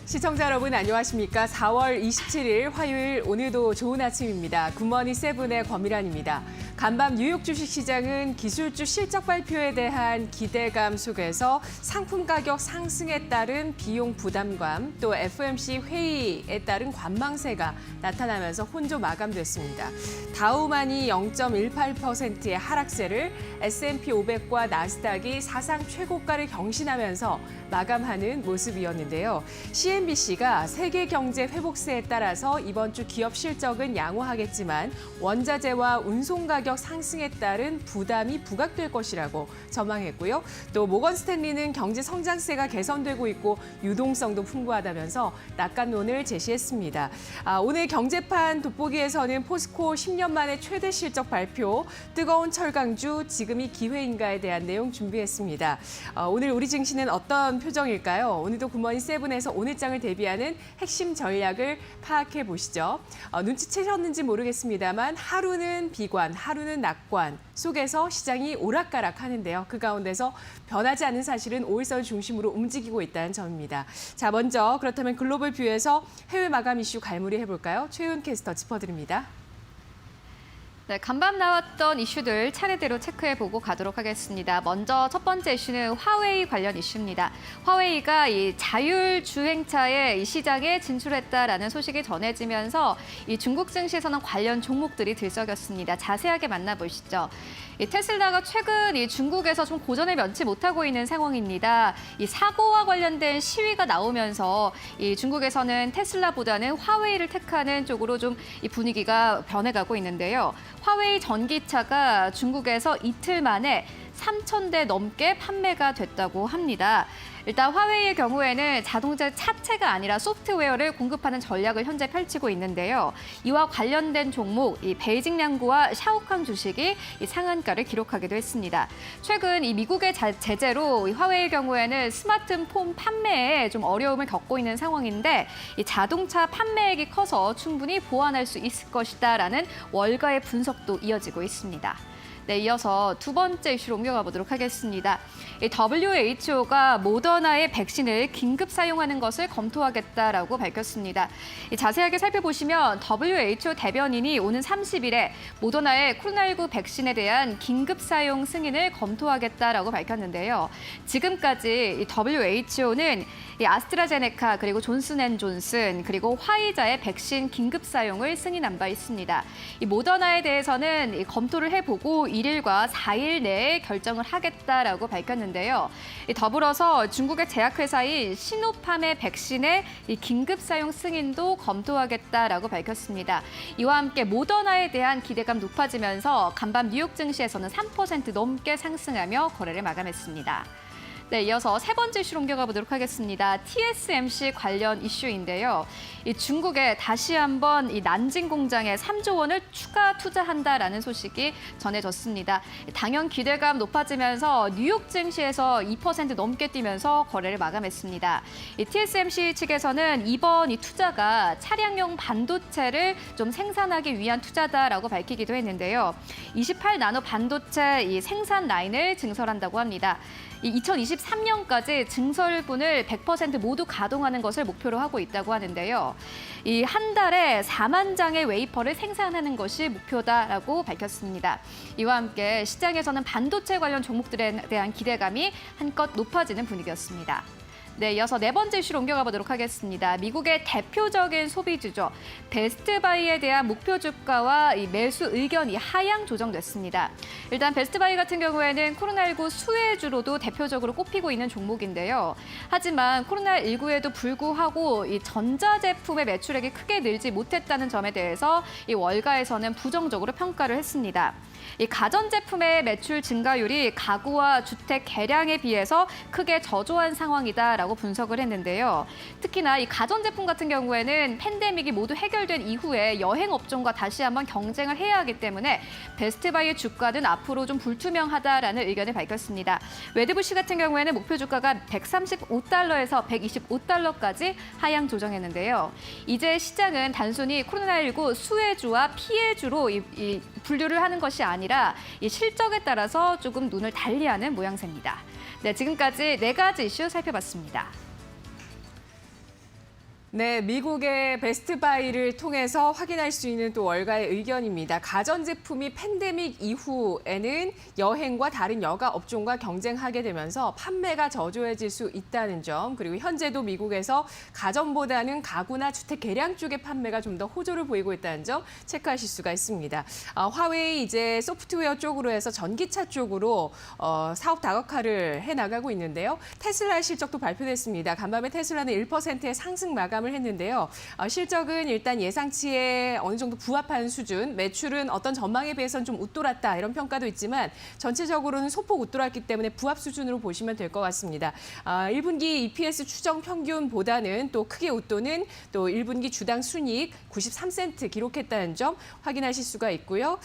시청자 여러분 안녕하십니까? 4월 27일 화요일 오늘도 좋은 아침입니다. 굿모닝 세븐의 권미란입니다. 간밤 뉴욕 주식시장은 기술주 실적 발표에 대한 기대감 속에서 상품 가격 상승에 따른 비용 부담감, 또 FOMC 회의에 따른 관망세가 나타나면서 혼조 마감됐습니다. 다우만이 0.18%의 하락세를, S&P 500과 나스닥이 사상 최고가를 경신하면서 마감하는 모습이었는데요. CNBC가 세계 경제 회복세에 따라서 이번 주 기업 실적은 양호하겠지만 원자재와 운송 가격 상승에 따른 부담이 부각될 것이라고 전망했고요. 또 모건 스탠리는 경제 성장세가 개선되고 있고 유동성도 풍부하다면서 낙관론을 제시했습니다. 오늘 경제판 돋보기에서는 포스코 10년 만에 최대 실적 발표, 뜨거운 철강주, 지금이 기회인가에 대한 내용 준비했습니다. 오늘 우리 증시는 어떤 표정일까요? 오늘도 굿모닝 세븐에서 오늘장을 대비하는 핵심 전략을 파악해 보시죠. 눈치채셨는지 모르겠습니다만 하루는 비관, 하루는 낙관 속에서 시장이 오락가락 하는데요. 그 가운데서 변하지 않는 사실은 5일선 중심으로 움직이고 있다는 점입니다. 자, 먼저 그렇다면 글로벌 뷰에서 해외 마감 이슈 갈무리 해볼까요? 최윤 캐스터 짚어드립니다. 네, 간밤 나왔던 이슈들 차례대로 체크해보고 가도록 하겠습니다. 먼저 첫 번째 이슈는 화웨이 관련 이슈입니다. 화웨이가 이 자율주행차의 시장에 진출했다라는 소식이 전해지면서 이 중국 증시에서는 관련 종목들이 들썩였습니다. 자세하게 만나보시죠. 이 테슬라가 최근 이 중국에서 좀 고전을 면치 못하고 있는 상황입니다. 이 사고와 관련된 시위가 나오면서 이 중국에서는 테슬라보다는 화웨이를 택하는 쪽으로 좀 이 분위기가 변해가고 있는데요. 화웨이 전기차가 중국에서 이틀 만에 3,000대 넘게 판매가 됐다고 합니다. 일단 화웨이의 경우에는 자동차 차체가 아니라 소프트웨어를 공급하는 전략을 현재 펼치고 있는데요. 이와 관련된 종목, 이 베이징 양구와 샤오캉 주식이 이 상한가를 기록하기도 했습니다. 최근 이 미국의 제재로 이 화웨이의 경우에는 스마트폰 판매에 좀 어려움을 겪고 있는 상황인데 이 자동차 판매액이 커서 충분히 보완할 수 있을 것이다라는 월가의 분석도 이어지고 있습니다. 네, 이어서 두 번째 이슈로 옮겨가 보도록 하겠습니다. 이 WHO가 모더나의 백신을 긴급 사용하는 것을 검토하겠다라고 밝혔습니다. 자세하게 살펴보시면 WHO 대변인이 오는 30일에 모더나의 코로나19 백신에 대한 긴급 사용 승인을 검토하겠다라고 밝혔는데요. 지금까지 이 WHO는 이 아스트라제네카 그리고 존슨앤존슨 그리고 화이자의 백신 긴급 사용을 승인한 바 있습니다. 이 모더나에 대해서는 이 검토를 해보고 1일과 4일 내에 결정을 하겠다라고 밝혔는데요. 더불어서 중국의 제약회사인 시노팜의 백신의 이 긴급 사용 승인도 검토하겠다라고 밝혔습니다. 이와 함께 모더나에 대한 기대감 높아지면서 간밤 뉴욕 증시에서는 3% 넘게 상승하며 거래를 마감했습니다. 네, 이어서 세 번째 이슈로 옮겨가 보도록 하겠습니다. TSMC 관련 이슈인데요. 이 중국에 다시 한번 이 난징 공장에 3조 원을 추가 투자한다라는 소식이 전해졌습니다. 당연 기대감 높아지면서 뉴욕 증시에서 2% 넘게 뛰면서 거래를 마감했습니다. 이 TSMC 측에서는 이번 이 투자가 차량용 반도체를 좀 생산하기 위한 투자다라고 밝히기도 했는데요. 28나노 반도체 이 생산 라인을 증설한다고 합니다. 2023년까지 증설분을 100% 모두 가동하는 것을 목표로 하고 있다고 하는데요. 이 한 달에 4만 장의 웨이퍼를 생산하는 것이 목표다라고 밝혔습니다. 이와 함께 시장에서는 반도체 관련 종목들에 대한 기대감이 한껏 높아지는 분위기였습니다. 네, 이어서 네 번째 이슈로 옮겨가 보도록 하겠습니다. 미국의 대표적인 소비주죠. 베스트바이에 대한 목표 주가와 이 매수 의견이 하향 조정됐습니다. 일단 베스트바이 같은 경우에는 코로나19 수혜주로도 대표적으로 꼽히고 있는 종목인데요. 하지만 코로나19에도 불구하고 이 전자제품의 매출액이 크게 늘지 못했다는 점에 대해서 이 월가에서는 부정적으로 평가를 했습니다. 이 가전제품의 매출 증가율이 가구와 주택 개량에 비해서 크게 저조한 상황이다라고 분석을 했는데요. 특히나 이 가전제품 같은 경우에는 팬데믹이 모두 해결된 이후에 여행 업종과 다시 한번 경쟁을 해야 하기 때문에 베스트바이의 주가는 앞으로 좀 불투명하다라는 의견을 밝혔습니다. 웨드부시 같은 경우에는 목표 주가가 135달러에서 125달러까지 하향 조정했는데요. 이제 시장은 단순히 코로나19 수혜주와 피해주로 이 분류를 하는 것이 아니라 이 실적에 따라서 조금 눈을 달리하는 모양새입니다. 네, 지금까지 네 가지 이슈 살펴봤습니다. 네, 미국의 베스트바이를 통해서 확인할 수 있는 또 월가의 의견입니다. 가전제품이 팬데믹 이후에는 여행과 다른 여가 업종과 경쟁하게 되면서 판매가 저조해질 수 있다는 점, 그리고 현재도 미국에서 가전보다는 가구나 주택 개량 쪽의 판매가 좀 더 호조를 보이고 있다는 점 체크하실 수가 있습니다. 화웨이 이제 소프트웨어 쪽으로 해서 전기차 쪽으로 사업 다각화를 해나가고 있는데요. 테슬라의 실적도 발표됐습니다. 간밤에 테슬라는 1%의 상승 마감을 했는데요. 실적은 일단 예상치에 어느 정도 부합한 수준, 매출은 어떤 전망에 비해서는 좀 웃돌았다 이런 평가도 있지만 전체적으로는 소폭 웃돌았기 때문에 부합 수준으로 보시면 될 것 같습니다. 1분기 EPS 추정 평균보다는 또 크게 웃도는 또 1분기 주당 순이익 93센트 기록했다는 점 확인하실 수가 있고요.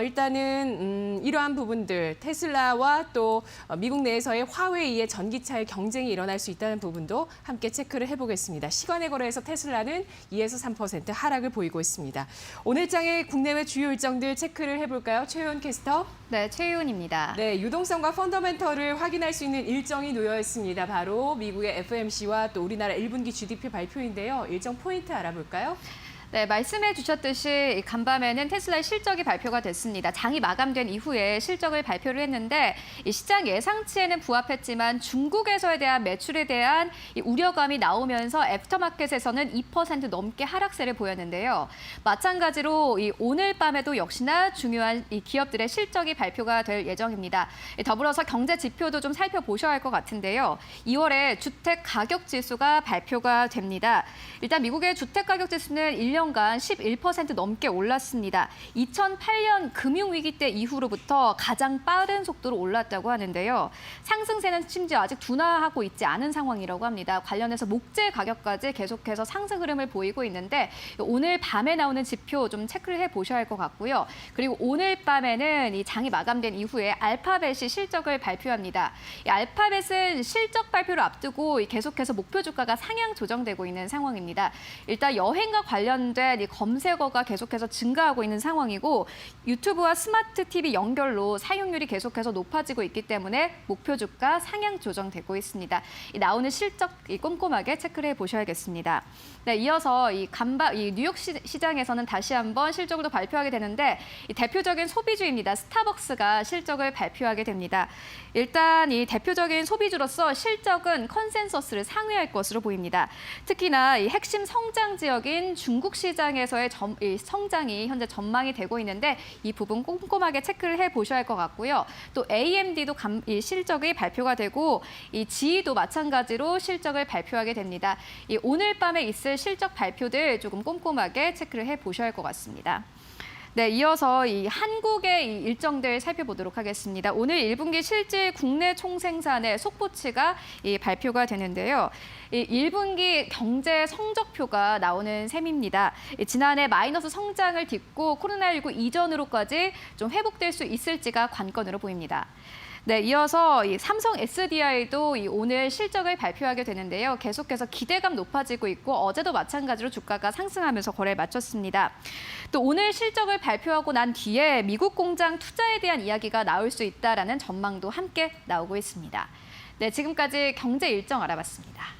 일단은 이러한 부분들 테슬라와 또 미국 내에서의 화웨이의 전기차의 경쟁이 일어날 수 있다는 부분도 함께 체크를 해보겠습니다. 시간의 거래에서 테슬라는 2에서 3% 하락을 보이고 있습니다. 오늘 장의 국내외 주요 일정들 체크를 해볼까요? 최효은 캐스터. 네, 최윤입니다. 네, 유동성과 펀더멘털을 확인할 수 있는 일정이 놓여 있습니다. 바로 미국의 FOMC와 또 우리나라 1분기 GDP 발표인데요. 일정 포인트 알아볼까요? 네, 말씀해 주셨듯이 간밤에는 테슬라의 실적이 발표가 됐습니다. 장이 마감된 이후에 실적을 발표를 했는데 이 시장 예상치에는 부합했지만 중국에서에 대한 매출에 대한 이 우려감이 나오면서 애프터마켓에서는 2% 넘게 하락세를 보였는데요. 마찬가지로 이 오늘 밤에도 역시나 중요한 이 기업들의 실적이 발표가 될 예정입니다. 더불어서 경제 지표도 좀 살펴보셔야 할 것 같은데요. 2월에 주택 가격 지수가 발표가 됩니다. 일단 미국의 주택 가격 지수는 1년간 11% 넘게 올랐습니다. 2008년 금융위기 때 이후로부터 가장 빠른 속도로 올랐다고 하는데요. 상승세는 심지어 아직 둔화하고 있지 않은 상황이라고 합니다. 관련해서 목재 가격까지 계속해서 상승 흐름을 보이고 있는데 오늘 밤에 나오는 지표 좀 체크를 해보셔야 할 것 같고요. 그리고 오늘 밤에는 이 장이 마감된 이후에 알파벳이 실적을 발표합니다. 이 알파벳은 실적 발표를 앞두고 계속해서 목표 주가가 상향 조정되고 있는 상황입니다. 일단 여행과 관련된 이 검색어가 계속해서 증가하고 있는 상황이고 유튜브와 스마트 TV 연결로 사용률이 계속해서 높아지고 있기 때문에 목표 주가 상향 조정되고 있습니다. 나오는 실적 꼼꼼하게 체크를 해보셔야겠습니다. 네, 이어서 이 뉴욕 시장에서는 다시 한번 실적으로 발표하게 되는데 이 대표적인 소비주입니다. 스타벅스가 실적을 발표하게 됩니다. 일단 이 대표적인 소비주로서 실적은 컨센서스를 상회할 것으로 보입니다. 특히나 이 핵심 성장 지역인 중국 시장에서의 성장이 현재 전망이 되고 있는데 이 부분 꼼꼼하게 체크를 해보셔야 할 것 같고요. 또 AMD도 이 실적이 발표가 되고 이 GE도 마찬가지로 실적을 발표하게 됩니다. 오늘 밤에 있을 실적 발표들 조금 꼼꼼하게 체크를 해보셔야 할 것 같습니다. 네, 이어서 이 한국의 이 일정들 살펴보도록 하겠습니다. 오늘 1분기 실질 국내 총생산의 속보치가 발표가 되는데요. 1분기 경제 성적표가 나오는 셈입니다. 지난해 마이너스 성장을 딛고 코로나19 이전으로까지 좀 회복될 수 있을지가 관건으로 보입니다. 네, 이어서 이 삼성 SDI도 오늘 실적을 발표하게 되는데요. 계속해서 기대감 높아지고 있고 어제도 마찬가지로 주가가 상승하면서 거래를 마쳤습니다. 또 오늘 실적을 발표하고 난 뒤에 미국 공장 투자에 대한 이야기가 나올 수 있다라는 전망도 함께 나오고 있습니다. 네, 지금까지 경제 일정 알아봤습니다.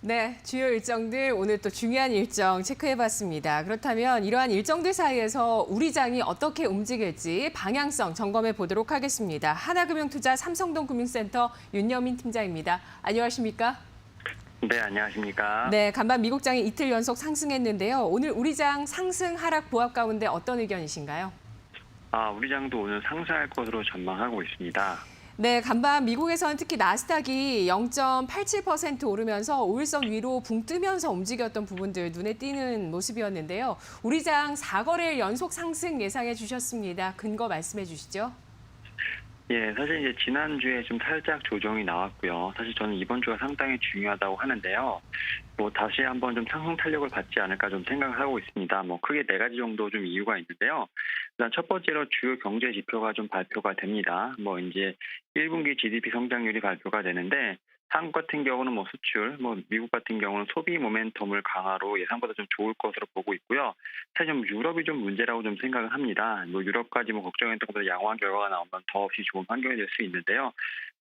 네, 주요 일정들 오늘 또 중요한 일정 체크해봤습니다. 그렇다면 이러한 일정들 사이에서 우리 장이 어떻게 움직일지 방향성 점검해 보도록 하겠습니다. 하나금융투자 삼성동 금융센터 윤여민 팀장입니다. 안녕하십니까? 네, 안녕하십니까? 네, 간밤 미국장이 이틀 연속 상승했는데요. 오늘 우리 장 상승 하락 보합 가운데 어떤 의견이신가요? 우리 장도 오늘 상승할 것으로 전망하고 있습니다. 네, 간밤 미국에서는 특히 나스닥이 0.87% 오르면서 5일선 위로 붕 뜨면서 움직였던 부분들 눈에 띄는 모습이었는데요. 우리 장 4거래일 연속 상승 예상해 주셨습니다. 근거 말씀해 주시죠. 예, 사실 이제 지난주에 좀 살짝 조정이 나왔고요. 사실 저는 이번 주가 상당히 중요하다고 하는데요. 다시 한번 좀 상승 탄력을 받지 않을까 좀 생각을 하고 있습니다. 크게 4가지 정도 좀 이유가 있는데요. 일단 첫 번째로 주요 경제 지표가 좀 발표가 됩니다. 이제 1분기 GDP 성장률이 발표가 되는데 한국 같은 경우는 뭐 수출, 뭐 미국 같은 경우는 소비 모멘텀을 강화로 예상보다 좀 좋을 것으로 보고 있고요. 사실 좀 유럽이 좀 문제라고 좀 생각을 합니다. 뭐 유럽까지 뭐 걱정했던 것보다 양호한 결과가 나오면 더없이 좋은 환경이 될 수 있는데요.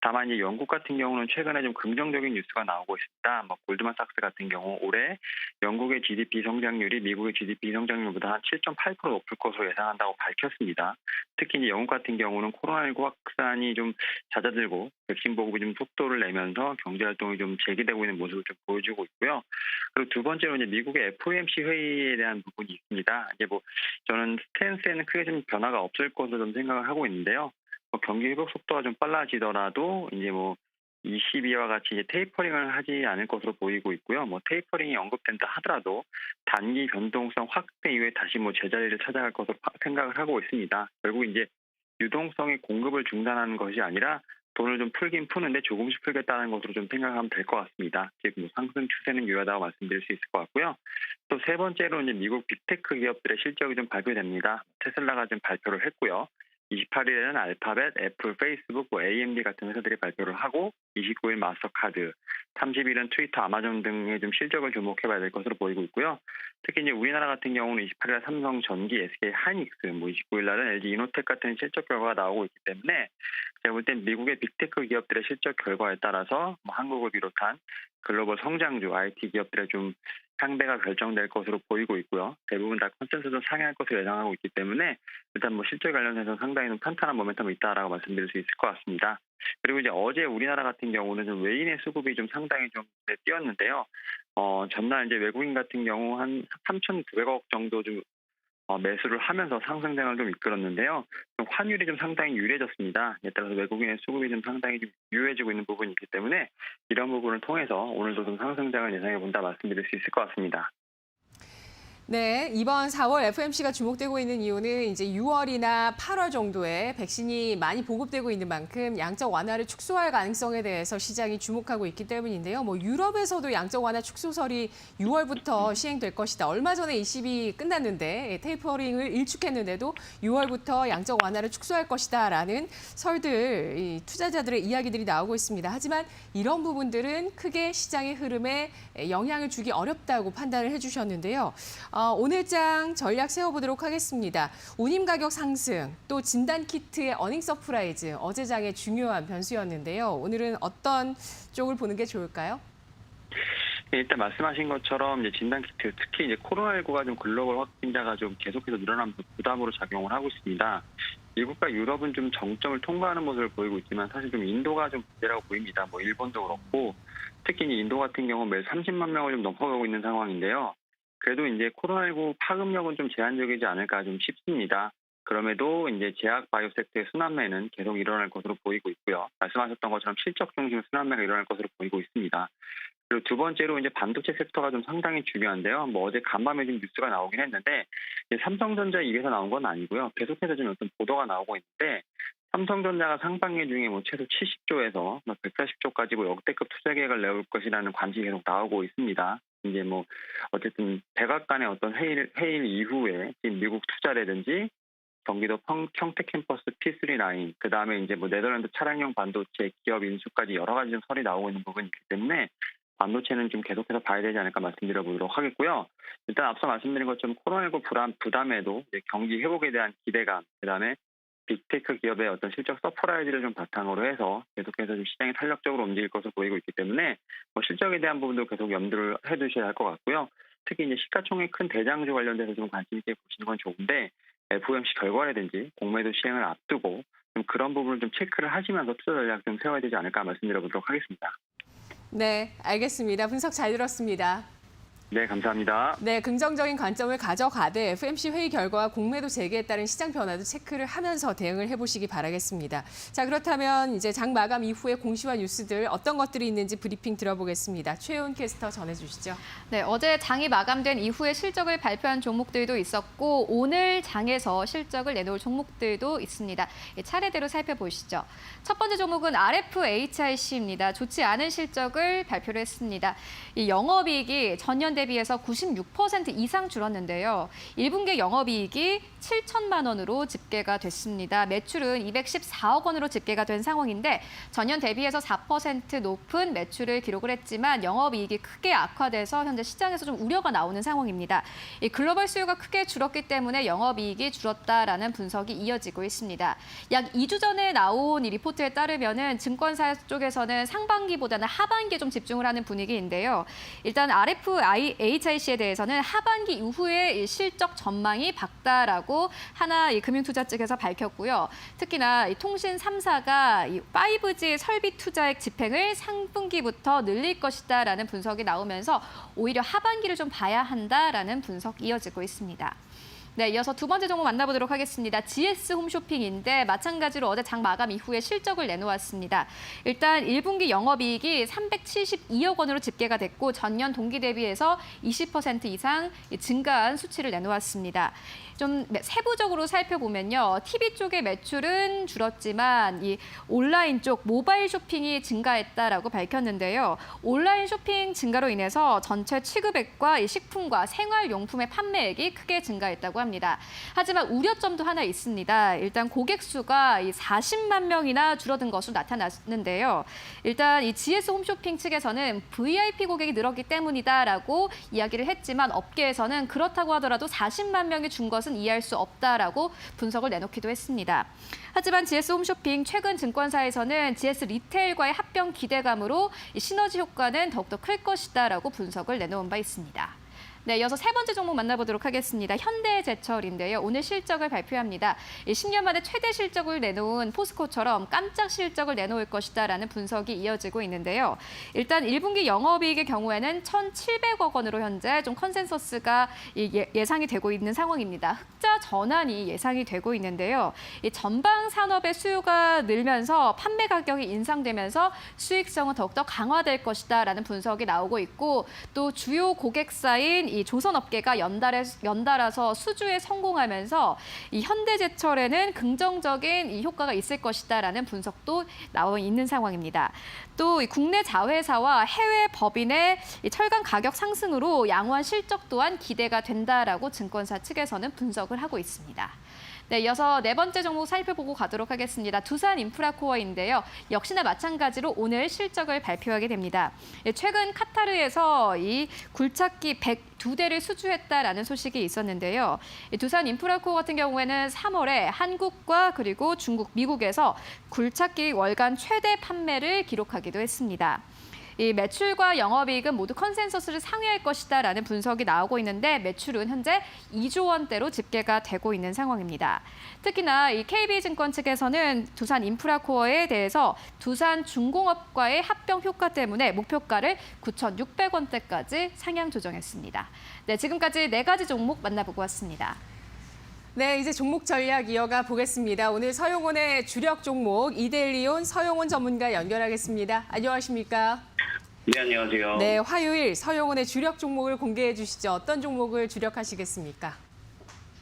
다만 이제 영국 같은 경우는 최근에 좀 긍정적인 뉴스가 나오고 있습니다. 뭐 골드만삭스 같은 경우 올해 영국의 GDP 성장률이 미국의 GDP 성장률보다 한 7.8% 높을 것으로 예상한다고 밝혔습니다. 특히 이제 영국 같은 경우는 코로나19 확산이 좀 잦아들고 백신 보급이 좀 속도를 내면서 경제 활동이 좀 재개되고 있는 모습을 좀 보여주고 있고요. 그리고 두 번째로 이제 미국의 FOMC 회의에 대한 부분이 있습니다. 이제 뭐 저는 스탠스에는 크게 좀 변화가 없을 것으로 좀 생각을 하고 있는데요. 뭐 경기 회복 속도가 좀 빨라지더라도 이제 뭐 22와 같이 이제 테이퍼링을 하지 않을 것으로 보이고 있고요. 뭐 테이퍼링이 언급된다 하더라도 단기 변동성 확대 이후에 다시 뭐 제자리를 찾아갈 것으로 생각을 하고 있습니다. 결국 이제 유동성의 공급을 중단하는 것이 아니라 돈을 좀 풀긴 푸는데 조금씩 풀겠다는 것으로 좀 생각하면 될 것 같습니다. 즉 뭐 상승 추세는 유효하다고 말씀드릴 수 있을 것 같고요. 또 세 번째로 이제 미국 빅테크 기업들의 실적이 좀 발표됩니다. 테슬라가 좀 발표를 했고요. 28일에는 알파벳, 애플, 페이스북, AMD 같은 회사들이 발표를 하고 29일 마스터카드, 30일은 트위터, 아마존 등의 좀 실적을 주목해봐야 될 것으로 보이고 있고요. 특히 이제 우리나라 같은 경우는 28일 삼성전기, SK 하이닉스, 뭐 29일 날은 LG 이노텍 같은 실적 결과가 나오고 있기 때문에 제가 볼 땐 미국의 빅테크 기업들의 실적 결과에 따라서 뭐 한국을 비롯한 글로벌 성장주 IT 기업들의 좀 상대가 결정될 것으로 보이고 있고요. 대부분 다 컨센서스도 상향할 것으로 예상하고 있기 때문에 일단 뭐 실적 관련해서 상당히 좀 탄탄한 모멘텀이 있다라고 말씀드릴 수 있을 것 같습니다. 그리고 이제 어제 우리나라 같은 경우는 좀 외인의 수급이 좀 상당히 좀 뛰었는데요. 전날 이제 외국인 같은 경우 한 3,900억 정도 좀 매수를 하면서 상승장을 좀 이끌었는데요. 좀 환율이 좀 상당히 유리해졌습니다. 이에 따라서 외국인의 수급이 좀 상당히 좀 유효해지고 있는 부분이 있기 때문에 이런 부분을 통해서 오늘도 좀 상승장을 예상해 본다 말씀드릴 수 있을 것 같습니다. 네, 이번 4월 FOMC가 주목되고 있는 이유는 이제 6월이나 8월 정도에 백신이 많이 보급되고 있는 만큼 양적 완화를 축소할 가능성에 대해서 시장이 주목하고 있기 때문인데요. 뭐 유럽에서도 양적 완화 축소설이 6월부터 시행될 것이다. 얼마 전에 ECB 끝났는데 테이퍼링을 일축했는데도 6월부터 양적 완화를 축소할 것이다라는 설들, 이 투자자들의 이야기들이 나오고 있습니다. 하지만 이런 부분들은 크게 시장의 흐름에 영향을 주기 어렵다고 판단을 해주셨는데요. 오늘장 전략 세워보도록 하겠습니다. 운임 가격 상승, 또 진단키트의 어닝 서프라이즈, 어제장의 중요한 변수였는데요. 오늘은 어떤 쪽을 보는 게 좋을까요? 네, 일단 말씀하신 것처럼 이제 진단키트, 특히 이제 코로나19가 좀 글로벌 확진자가 좀 계속해서 늘어나면서 부담으로 작용을 하고 있습니다. 미국과 유럽은 좀 정점을 통과하는 모습을 보이고 있지만 사실 좀 인도가 좀 문제라고 보입니다. 뭐 일본도 그렇고 특히 이제 인도 같은 경우 매일 30만 명을 좀 넘어가고 있는 상황인데요. 그래도 이제 코로나19 파급력은 좀 제한적이지 않을까 좀 싶습니다. 그럼에도 이제 제약 바이오 섹터의 순환매는 계속 일어날 것으로 보이고 있고요. 말씀하셨던 것처럼 실적 중심 순환매가 일어날 것으로 보이고 있습니다. 그리고 두 번째로 이제 반도체 섹터가 좀 상당히 중요한데요. 뭐 어제 간밤에 좀 뉴스가 나오긴 했는데 삼성전자 입에서 나온 건 아니고요. 계속해서 좀 어떤 보도가 나오고 있는데 삼성전자가 상반기 중에 뭐 최소 70조에서 140조까지 뭐 역대급 투자 계획을 내올 것이라는 관심이 계속 나오고 있습니다. 이제 뭐 어쨌든 백악관의 어떤 회의 이후에 지금 미국 투자라든지 경기도 평택 캠퍼스 P3 라인, 그 다음에 이제 뭐 네덜란드 차량용 반도체 기업 인수까지 여러 가지 좀 설이 나오고 있는 부분이 있기 때문에 반도체는 좀 계속해서 봐야 되지 않을까 말씀드려 보도록 하겠고요. 일단 앞서 말씀드린 것처럼 코로나19 부담에도 이제 경기 회복에 대한 기대감, 그 다음에 빅테크 기업의 어떤 실적 서프라이즈를 좀 바탕으로 해서 계속해서 좀 시장이 탄력적으로 움직일 것으로 보이고 있기 때문에 뭐 실적에 대한 부분도 계속 염두를 해두셔야 할 것 같고요. 특히 이제 시가총액 큰 대장주 관련돼서 좀 관심 있게 보시는 건 좋은데 FOMC 결과라든지 공매도 시행을 앞두고 좀 그런 부분을 좀 체크를 하시면서 투자 전략 좀 세워야 되지 않을까 말씀드려 보도록 하겠습니다. 네, 알겠습니다. 분석 잘 들었습니다. 네, 감사합니다. 네, 긍정적인 관점을 가져가되 FOMC 회의 결과와 공매도 재개에 따른 시장 변화도 체크를 하면서 대응을 해보시기 바라겠습니다. 자, 그렇다면 이제 장 마감 이후에 공시화 뉴스들 어떤 것들이 있는지 브리핑 들어보겠습니다. 최훈 캐스터 전해주시죠. 네, 어제 장이 마감된 이후에 실적을 발표한 종목들도 있었고 오늘 장에서 실적을 내놓을 종목들도 있습니다. 차례대로 살펴보시죠. 첫 번째 종목은 RFHIC입니다. 좋지 않은 실적을 발표를 했습니다. 이 영업이익이 전년 대비해서 96% 이상 줄었는데요. 1분기 영업이익이 7천만 원으로 집계가 됐습니다. 매출은 214억 원으로 집계가 된 상황인데 전년 대비해서 4% 높은 매출을 기록을 했지만 영업이익이 크게 악화돼서 현재 시장에서 좀 우려가 나오는 상황입니다. 이 글로벌 수요가 크게 줄었기 때문에 영업이익이 줄었다라는 분석이 이어지고 있습니다. 약 2주 전에 나온 이 리포트에 따르면은 증권사 쪽에서는 상반기보다는 하반기에 좀 집중을 하는 분위기인데요. 일단 RFIHIC에 대해서는 하반기 이후에 실적 전망이 밝다라고 하나 금융투자 측에서 밝혔고요. 특히나 통신 3사가 5G 설비 투자액 집행을 상분기부터 늘릴 것이다라는 분석이 나오면서 오히려 하반기를 좀 봐야 한다라는 분석이 이어지고 있습니다. 네, 이어서 두 번째 종목 만나보도록 하겠습니다. GS 홈쇼핑인데 마찬가지로 어제 장 마감 이후에 실적을 내놓았습니다. 일단 1분기 영업이익이 372억 원으로 집계가 됐고 전년 동기 대비해서 20% 이상 증가한 수치를 내놓았습니다. 좀 세부적으로 살펴보면요. TV 쪽의 매출은 줄었지만 이 온라인 쪽 모바일 쇼핑이 증가했다라고 밝혔는데요. 온라인 쇼핑 증가로 인해서 전체 취급액과 이 식품과 생활용품의 판매액이 크게 증가했다고 합니다. 하지만 우려점도 하나 있습니다. 일단 고객 수가 이 40만 명이나 줄어든 것으로 나타났는데요. 일단 이 GS 홈쇼핑 측에서는 VIP 고객이 늘었기 때문이다라고 이야기를 했지만 업계에서는 그렇다고 하더라도 40만 명이 준 것은 이해할 수 없다라고 분석을 내놓기도 했습니다. 하지만 GS 홈쇼핑 최근 증권사에서는 GS 리테일과의 합병 기대감으로 이 시너지 효과는 더욱더 클 것이다라고 분석을 내놓은 바 있습니다. 네, 이어서 세 번째 종목 만나보도록 하겠습니다. 현대제철인데요. 오늘 실적을 발표합니다. 10년 만에 최대 실적을 내놓은 포스코처럼 깜짝 실적을 내놓을 것이다라는 분석이 이어지고 있는데요. 일단 1분기 영업이익의 경우에는 1,700억 원으로 현재 좀 컨센서스가 예상이 되고 있는 상황입니다. 흑자 전환이 예상이 되고 있는데요. 이 전방 산업의 수요가 늘면서 판매 가격이 인상되면서 수익성은 더욱더 강화될 것이다라는 분석이 나오고 있고 또 주요 고객사인 이 조선업계가 연달아서 수주에 성공하면서 이 현대제철에는 긍정적인 이 효과가 있을 것이다라는 분석도 나와 있는 상황입니다. 또 이 국내 자회사와 해외 법인의 이 철강 가격 상승으로 양호한 실적 또한 기대가 된다라고 증권사 측에서는 분석을 하고 있습니다. 네, 이어서 네 번째 종목 살펴보고 가도록 하겠습니다. 두산인프라코어인데요. 역시나 마찬가지로 오늘 실적을 발표하게 됩니다. 최근 카타르에서 이 굴착기 102대를 수주했다라는 소식이 있었는데요. 두산인프라코어 같은 경우에는 3월에 한국과 그리고 중국, 미국에서 굴착기 월간 최대 판매를 기록하기도 했습니다. 이 매출과 영업이익은 모두 컨센서스를 상회할 것이다라는 분석이 나오고 있는데 매출은 현재 2조 원대로 집계가 되고 있는 상황입니다. 특히나 이 KB증권 측에서는 두산인프라코어에 대해서 두산중공업과의 합병 효과 때문에 목표가를 9,600원대까지 상향 조정했습니다. 네, 지금까지 네 가지 종목 만나보고 왔습니다. 네, 이제 종목 전략 이어가 보겠습니다. 오늘 서용원의 주력 종목 이데일리온 서용원 전문가 연결하겠습니다. 안녕하십니까? 네, 안녕하세요. 네, 화요일 서용원의 주력 종목을 공개해 주시죠. 어떤 종목을 주력하시겠습니까?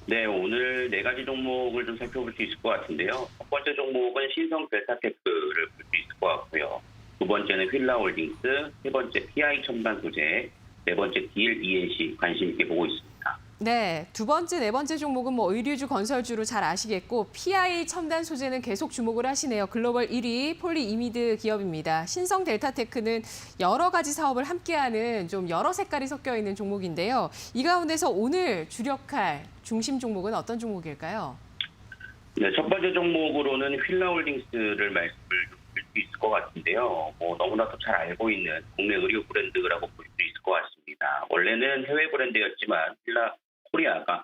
네, 오늘 네 가지 종목을 좀 살펴볼 수 있을 것 같은데요. 첫 번째 종목은 신성 델타테크를 볼 수 있을 것 같고요. 두 번째는 휠라홀딩스, 세 번째 PI 첨단 소재, 네 번째 딜 ENC 관심 있게 보고 있습니다. 네, 두 번째, 네 번째 종목은 의류주, 건설주로 잘 아시겠고 PI 첨단 소재는 계속 주목을 하시네요. 글로벌 1위 폴리이미드 기업입니다. 신성 델타테크는 여러 가지 사업을 함께하는 좀 여러 색깔이 섞여 있는 종목인데요. 이 가운데서 오늘 주력할 중심 종목은 어떤 종목일까요? 네, 첫 번째 종목으로는 휠라홀딩스를 말씀을 드릴 수 있을 것 같은데요. 너무나도 잘 알고 있는 국내 의류 브랜드라고 볼 수 있을 것 같습니다. 원래는 해외 브랜드였지만 코리아가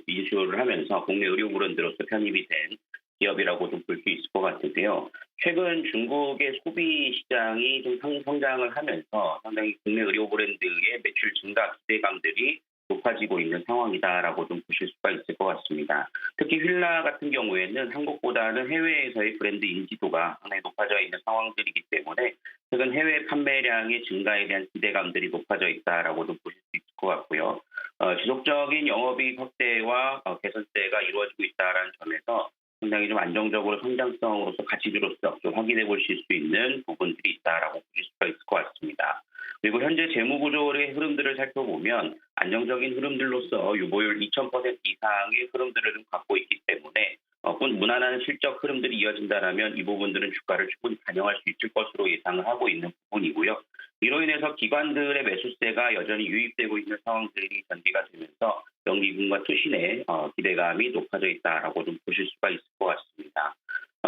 인수를 하면서 국내 의류 브랜드로서 편입이 된 기업이라고 좀 볼 수 있을 것 같은데요. 최근 중국의 소비 시장이 좀 성장을 하면서 상당히 국내 의류 브랜드의 매출 증가 기대감들이 높아지고 있는 상황이다라고 좀 보실 수가 있을 것 같습니다. 특히 휠라 같은 경우에는 한국보다는 해외에서의 브랜드 인지도가 상당히 높아져 있는 상황들이기 때문에 최근 해외 판매량의 증가에 대한 기대감들이 높아져 있다라고 좀 보실 수 있을 것 같고요. 지속적인 영업이익 확대와 개선세가 이루어지고 있다는 점에서 상당히 좀 안정적으로 성장성으로서 가치주로서 좀 확인해 보실 수 있는 부분들이 있다라고 보실 수가 있을 것 같습니다. 그리고 현재 재무 구조의 흐름들을 살펴보면 안정적인 흐름들로서 유보율 2000% 이상의 흐름들을 좀 갖고 있기 때문에 무난한 실적 흐름들이 이어진다면 이 부분들은 주가를 충분히 반영할 수 있을 것으로 예상을 하고 있는 부분이고요. 이로 인해서 기관들의 매수세가 여전히 유입되고 있는 상황들이 전개가 되면서 연기금과 투신의 기대감이 높아져 있다라고 좀 보실 수가 있을 것 같습니다.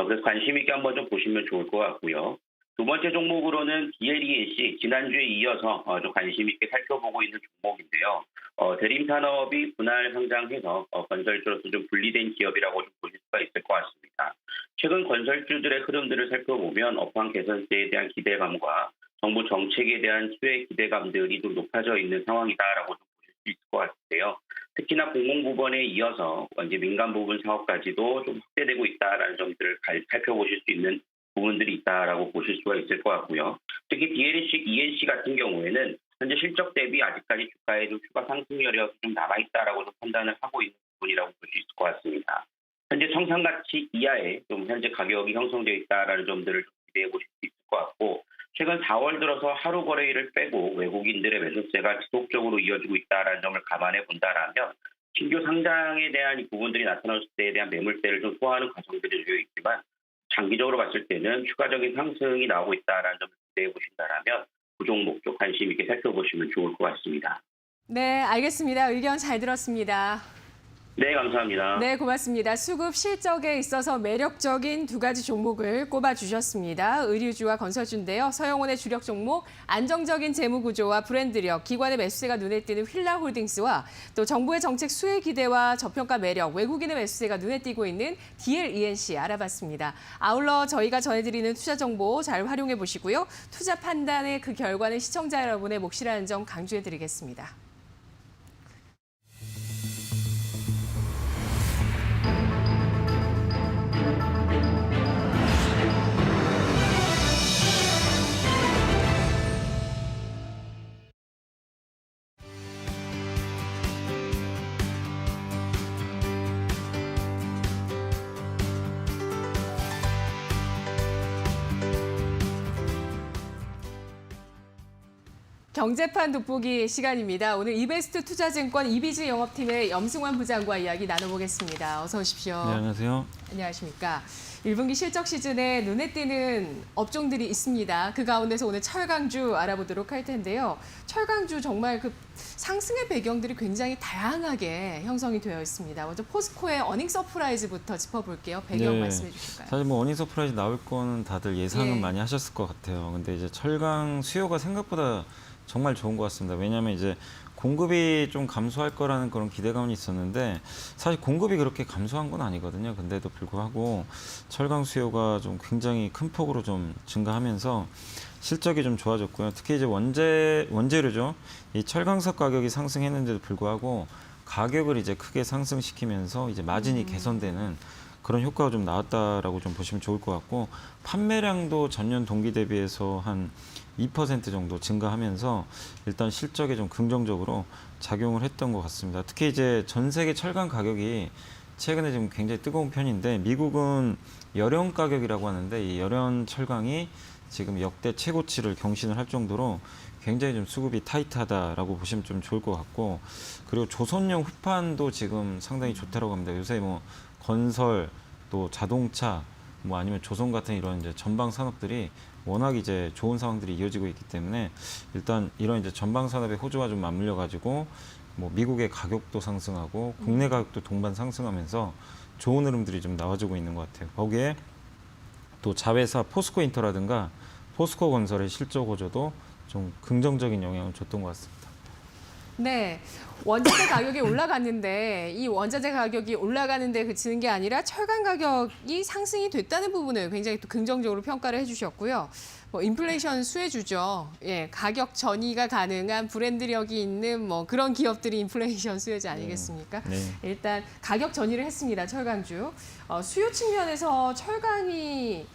그래서 관심 있게 한번 좀 보시면 좋을 것 같고요. 두 번째 종목으로는 DLENC 지난주에 이어서 좀 관심 있게 살펴보고 있는 종목인데요. 대림산업이 분할 상장해서 건설주로서 좀 분리된 기업이라고 좀 보실 수가 있을 것 같습니다. 최근 건설주들의 흐름들을 살펴보면 업황 개선세에 대한 기대감과 정부 정책에 대한 수혜 기대감들이 좀 높아져 있는 상황이다라고 좀 보실 수 있을 것 같은데요. 특히나 공공부문에 이어서 이제 민간 부분 사업까지도 좀 확대되고 있다라는 점들을 살펴보실 수 있는 부분들이 있다라고 보실 수가 있을 것 같고요. 특히 DLENC 같은 경우에는 현재 실적 대비 아직까지 주가에 좀 추가 상승 여력이 좀 남아있다라고 좀 판단을 하고 있는 부분이라고 볼 수 있을 것 같습니다. 현재 청산가치 이하에 좀 현재 가격이 형성되어 있다라는 점들을 좀 기대해 보실 수 있을 것 같고, 최근 4월 들어서 하루 거래일을 빼고 외국인들의 매수세가 지속적으로 이어지고 있다는 점을 감안해 본다라면 신규 상장에 대한 이 부분들이 나타났을 때에 대한 매물대를 좀 소화하는 과정들이 되어 있지만 장기적으로 봤을 때는 추가적인 상승이 나오고 있다는 점을 기대해 보신다라면 그 종목 쪽 관심 있게 살펴보시면 좋을 것 같습니다. 네, 알겠습니다. 의견 잘 들었습니다. 네, 감사합니다. 네, 고맙습니다. 수급 실적에 있어서 매력적인 두 가지 종목을 꼽아주셨습니다. 의류주와 건설주인데요. 서영원의 주력 종목, 안정적인 재무구조와 브랜드력, 기관의 매수세가 눈에 띄는 휠라홀딩스와 또 정부의 정책 수혜 기대와 저평가 매력, 외국인의 매수세가 눈에 띄고 있는 DLENC 알아봤습니다. 아울러 저희가 전해드리는 투자 정보 잘 활용해 보시고요. 투자 판단의 그 결과는 시청자 여러분의 몫이라는 점 강조해드리겠습니다. 경제판 돋보기 시간입니다. 오늘 이베스트 투자증권 이비즈 영업팀의 염승환 부장과 이야기 나눠보겠습니다. 어서 오십시오. 네, 안녕하세요. 안녕하십니까. 1분기 실적 시즌에 눈에 띄는 업종들이 있습니다. 그 가운데서 오늘 철강주 알아보도록 할 텐데요. 철강주 정말 그 상승의 배경들이 굉장히 다양하게 형성이 되어 있습니다. 먼저 포스코의 어닝 서프라이즈부터 짚어볼게요. 배경 네, 말씀해 주실까요? 사실 뭐 어닝 서프라이즈 나올 거는 다들 예상은 예. 많이 하셨을 것 같아요. 근데 이제 철강 수요가 생각보다 정말 좋은 것 같습니다. 왜냐하면 이제 공급이 좀 감소할 거라는 그런 기대감이 있었는데 사실 공급이 그렇게 감소한 건 아니거든요. 근데도 불구하고 철강 수요가 좀 굉장히 큰 폭으로 좀 증가하면서 실적이 좀 좋아졌고요. 특히 이제 원재료죠. 이 철강석 가격이 상승했는데도 불구하고 가격을 이제 크게 상승시키면서 이제 마진이 개선되는 그런 효과가 좀 나왔다라고 좀 보시면 좋을 것 같고, 판매량도 전년 동기 대비해서 한 2% 정도 증가하면서 일단 실적에 좀 긍정적으로 작용을 했던 것 같습니다. 특히 이제 전 세계 철강 가격이 최근에 지금 굉장히 뜨거운 편인데, 미국은 열연 가격이라고 하는데 이 열연 철강이 지금 역대 최고치를 경신을 할 정도로 굉장히 좀 수급이 타이트하다라고 보시면 좀 좋을 것 같고, 그리고 조선용 후판도 지금 상당히 좋다라고 합니다. 요새 뭐 건설 또 자동차 뭐 아니면 조선 같은 이런 이제 전방 산업들이 워낙 이제 좋은 상황들이 이어지고 있기 때문에 일단 이런 이제 전방 산업의 호조와 좀 맞물려 가지고 뭐 미국의 가격도 상승하고 국내 가격도 동반 상승하면서 좋은 흐름들이 좀 나와주고 있는 것 같아요. 거기에 또 자회사 포스코 인터라든가 포스코 건설의 실적 호조도 좀 긍정적인 영향을 줬던 것 같습니다. 네, 원자재 가격이 올라갔는데 이 원자재 가격이 올라가는데 그치는 게 아니라 철강 가격이 상승이 됐다는 부분을 굉장히 또 긍정적으로 평가를 해주셨고요. 뭐 인플레이션 수혜주죠. 예, 가격 전이가 가능한 브랜드력이 있는 뭐 그런 기업들이 인플레이션 수혜자 아니겠습니까? 네. 일단 가격 전이를 했습니다. 철강주. 수요 측면에서 철강이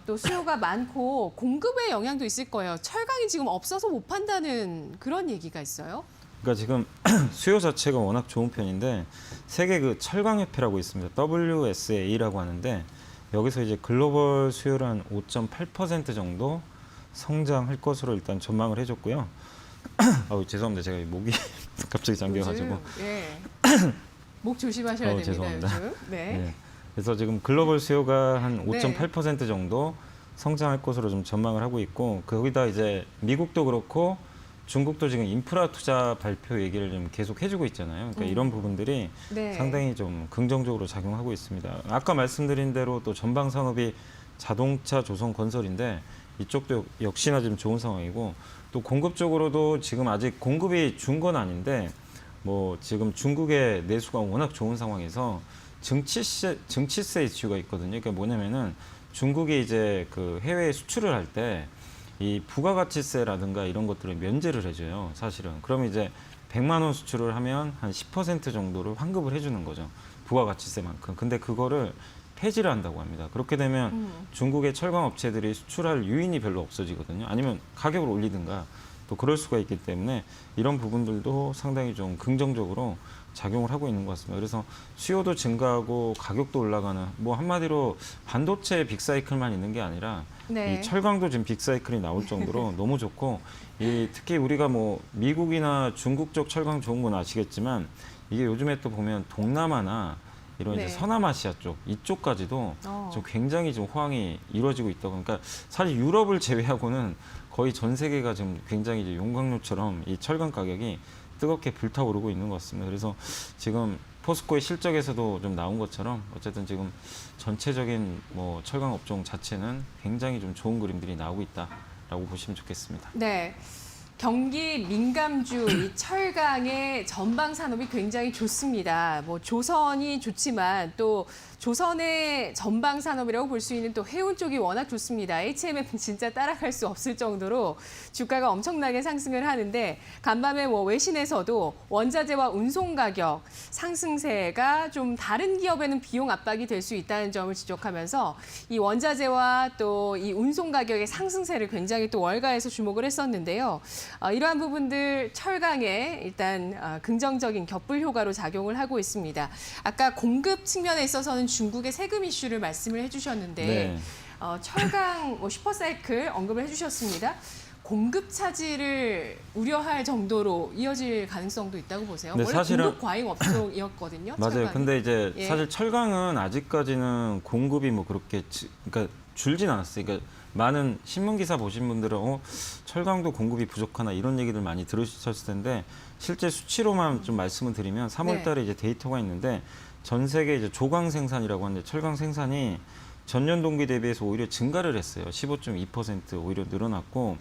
또 수요가 많고 공급의 영향도 있을 거예요. 철강이 지금 없어서 못 판다는 그런 얘기가 있어요. 그러니까 지금 수요 자체가 워낙 좋은 편인데 세계 그 철강협회라고 있습니다. WSA라고 하는데 여기서 이제 글로벌 수요를 한 5.8% 정도 성장할 것으로 일단 전망을 해줬고요. 아우 죄송합니다. 제가 이 목이 갑자기 잠겨가지고. 요즘, 예. 목 조심하셔야 됩니다. 죄송합니다. 요즘. 네. 네. 그래서 지금 글로벌 수요가 한 네. 5.8% 정도 성장할 것으로 좀 전망을 하고 있고 거기다 이제 미국도 그렇고 중국도 지금 인프라 투자 발표 얘기를 좀 계속 해주고 있잖아요. 그러니까 이런 부분들이 네. 상당히 좀 긍정적으로 작용하고 있습니다. 아까 말씀드린 대로 또 전방 산업이 자동차, 조선, 건설인데 이쪽도 역시나 지금 좋은 상황이고 또 공급 쪽으로도 지금 아직 공급이 준 건 아닌데 뭐 지금 중국의 내수가 워낙 좋은 상황에서 증치세 이슈가 있거든요. 그러니까 뭐냐면은 중국이 이제 그 해외에 수출을 할 때 이 부가가치세라든가 이런 것들을 면제를 해줘요. 사실은. 그럼 이제 100만 원 수출을 하면 한 10% 정도를 환급을 해주는 거죠. 부가가치세만큼. 근데 그거를 폐지를 한다고 합니다. 그렇게 되면 중국의 철강 업체들이 수출할 유인이 별로 없어지거든요. 아니면 가격을 올리든가 또 그럴 수가 있기 때문에 이런 부분들도 상당히 좀 긍정적으로 작용을 하고 있는 것 같습니다. 그래서 수요도 증가하고 가격도 올라가는 뭐 한마디로 반도체 빅사이클만 있는 게 아니라 네. 이 철강도 지금 빅사이클이 나올 정도로 너무 좋고 이 특히 우리가 뭐 미국이나 중국 쪽 철강 좋은 건 아시겠지만 이게 요즘에 또 보면 동남아나 이런 네. 이제 서남아시아 쪽 이쪽까지도 좀 굉장히 좀 호황이 이루어지고 있다고. 그러니까 사실 유럽을 제외하고는 거의 전 세계가 지금 굉장히 이제 용광로처럼 이 철강 가격이 뜨겁게 불타오르고 있는 것 같습니다. 그래서 지금 포스코의 실적에서도 좀 나온 것처럼 어쨌든 지금 전체적인 뭐 철강 업종 자체는 굉장히 좀 좋은 그림들이 나오고 있다라고 보시면 좋겠습니다. 네. 경기 민감주 이 철강의 전방 산업이 굉장히 좋습니다. 뭐 조선이 좋지만 또 조선의 전방 산업이라고 볼 수 있는 또 해운 쪽이 워낙 좋습니다. HMM은 진짜 따라갈 수 없을 정도로 주가가 엄청나게 상승을 하는데 간밤에 뭐 외신에서도 원자재와 운송 가격 상승세가 좀 다른 기업에는 비용 압박이 될 수 있다는 점을 지적하면서 이 원자재와 또 이 운송 가격의 상승세를 굉장히 또 월가에서 주목을 했었는데요. 이러한 부분들 철강에 일단 긍정적인 겹불 효과로 작용을 하고 있습니다. 아까 공급 측면에 있어서는 중국의 세금 이슈를 말씀을 해주셨는데 네. 철강 뭐 슈퍼사이클 언급을 해주셨습니다. 공급 차질을 우려할 정도로 이어질 가능성도 있다고 보세요. 네, 원래 사실은- 공급 과잉 업종이었거든요. 맞아요. 철강이. 근데 이제 예. 사실 철강은 아직까지는 공급이 뭐 그렇게 그러니까 줄진 않았어요. 그러니까 많은 신문 기사 보신 분들은 철강도 공급이 부족하나 이런 얘기들 많이 들으셨을 텐데 실제 수치로만 좀 말씀을 드리면 3월 달에 이제 데이터가 있는데 전 세계 이제 조강 생산이라고 하는데 철강 생산이 전년 동기 대비해서 오히려 증가를 했어요. 15.2% 오히려 늘어났고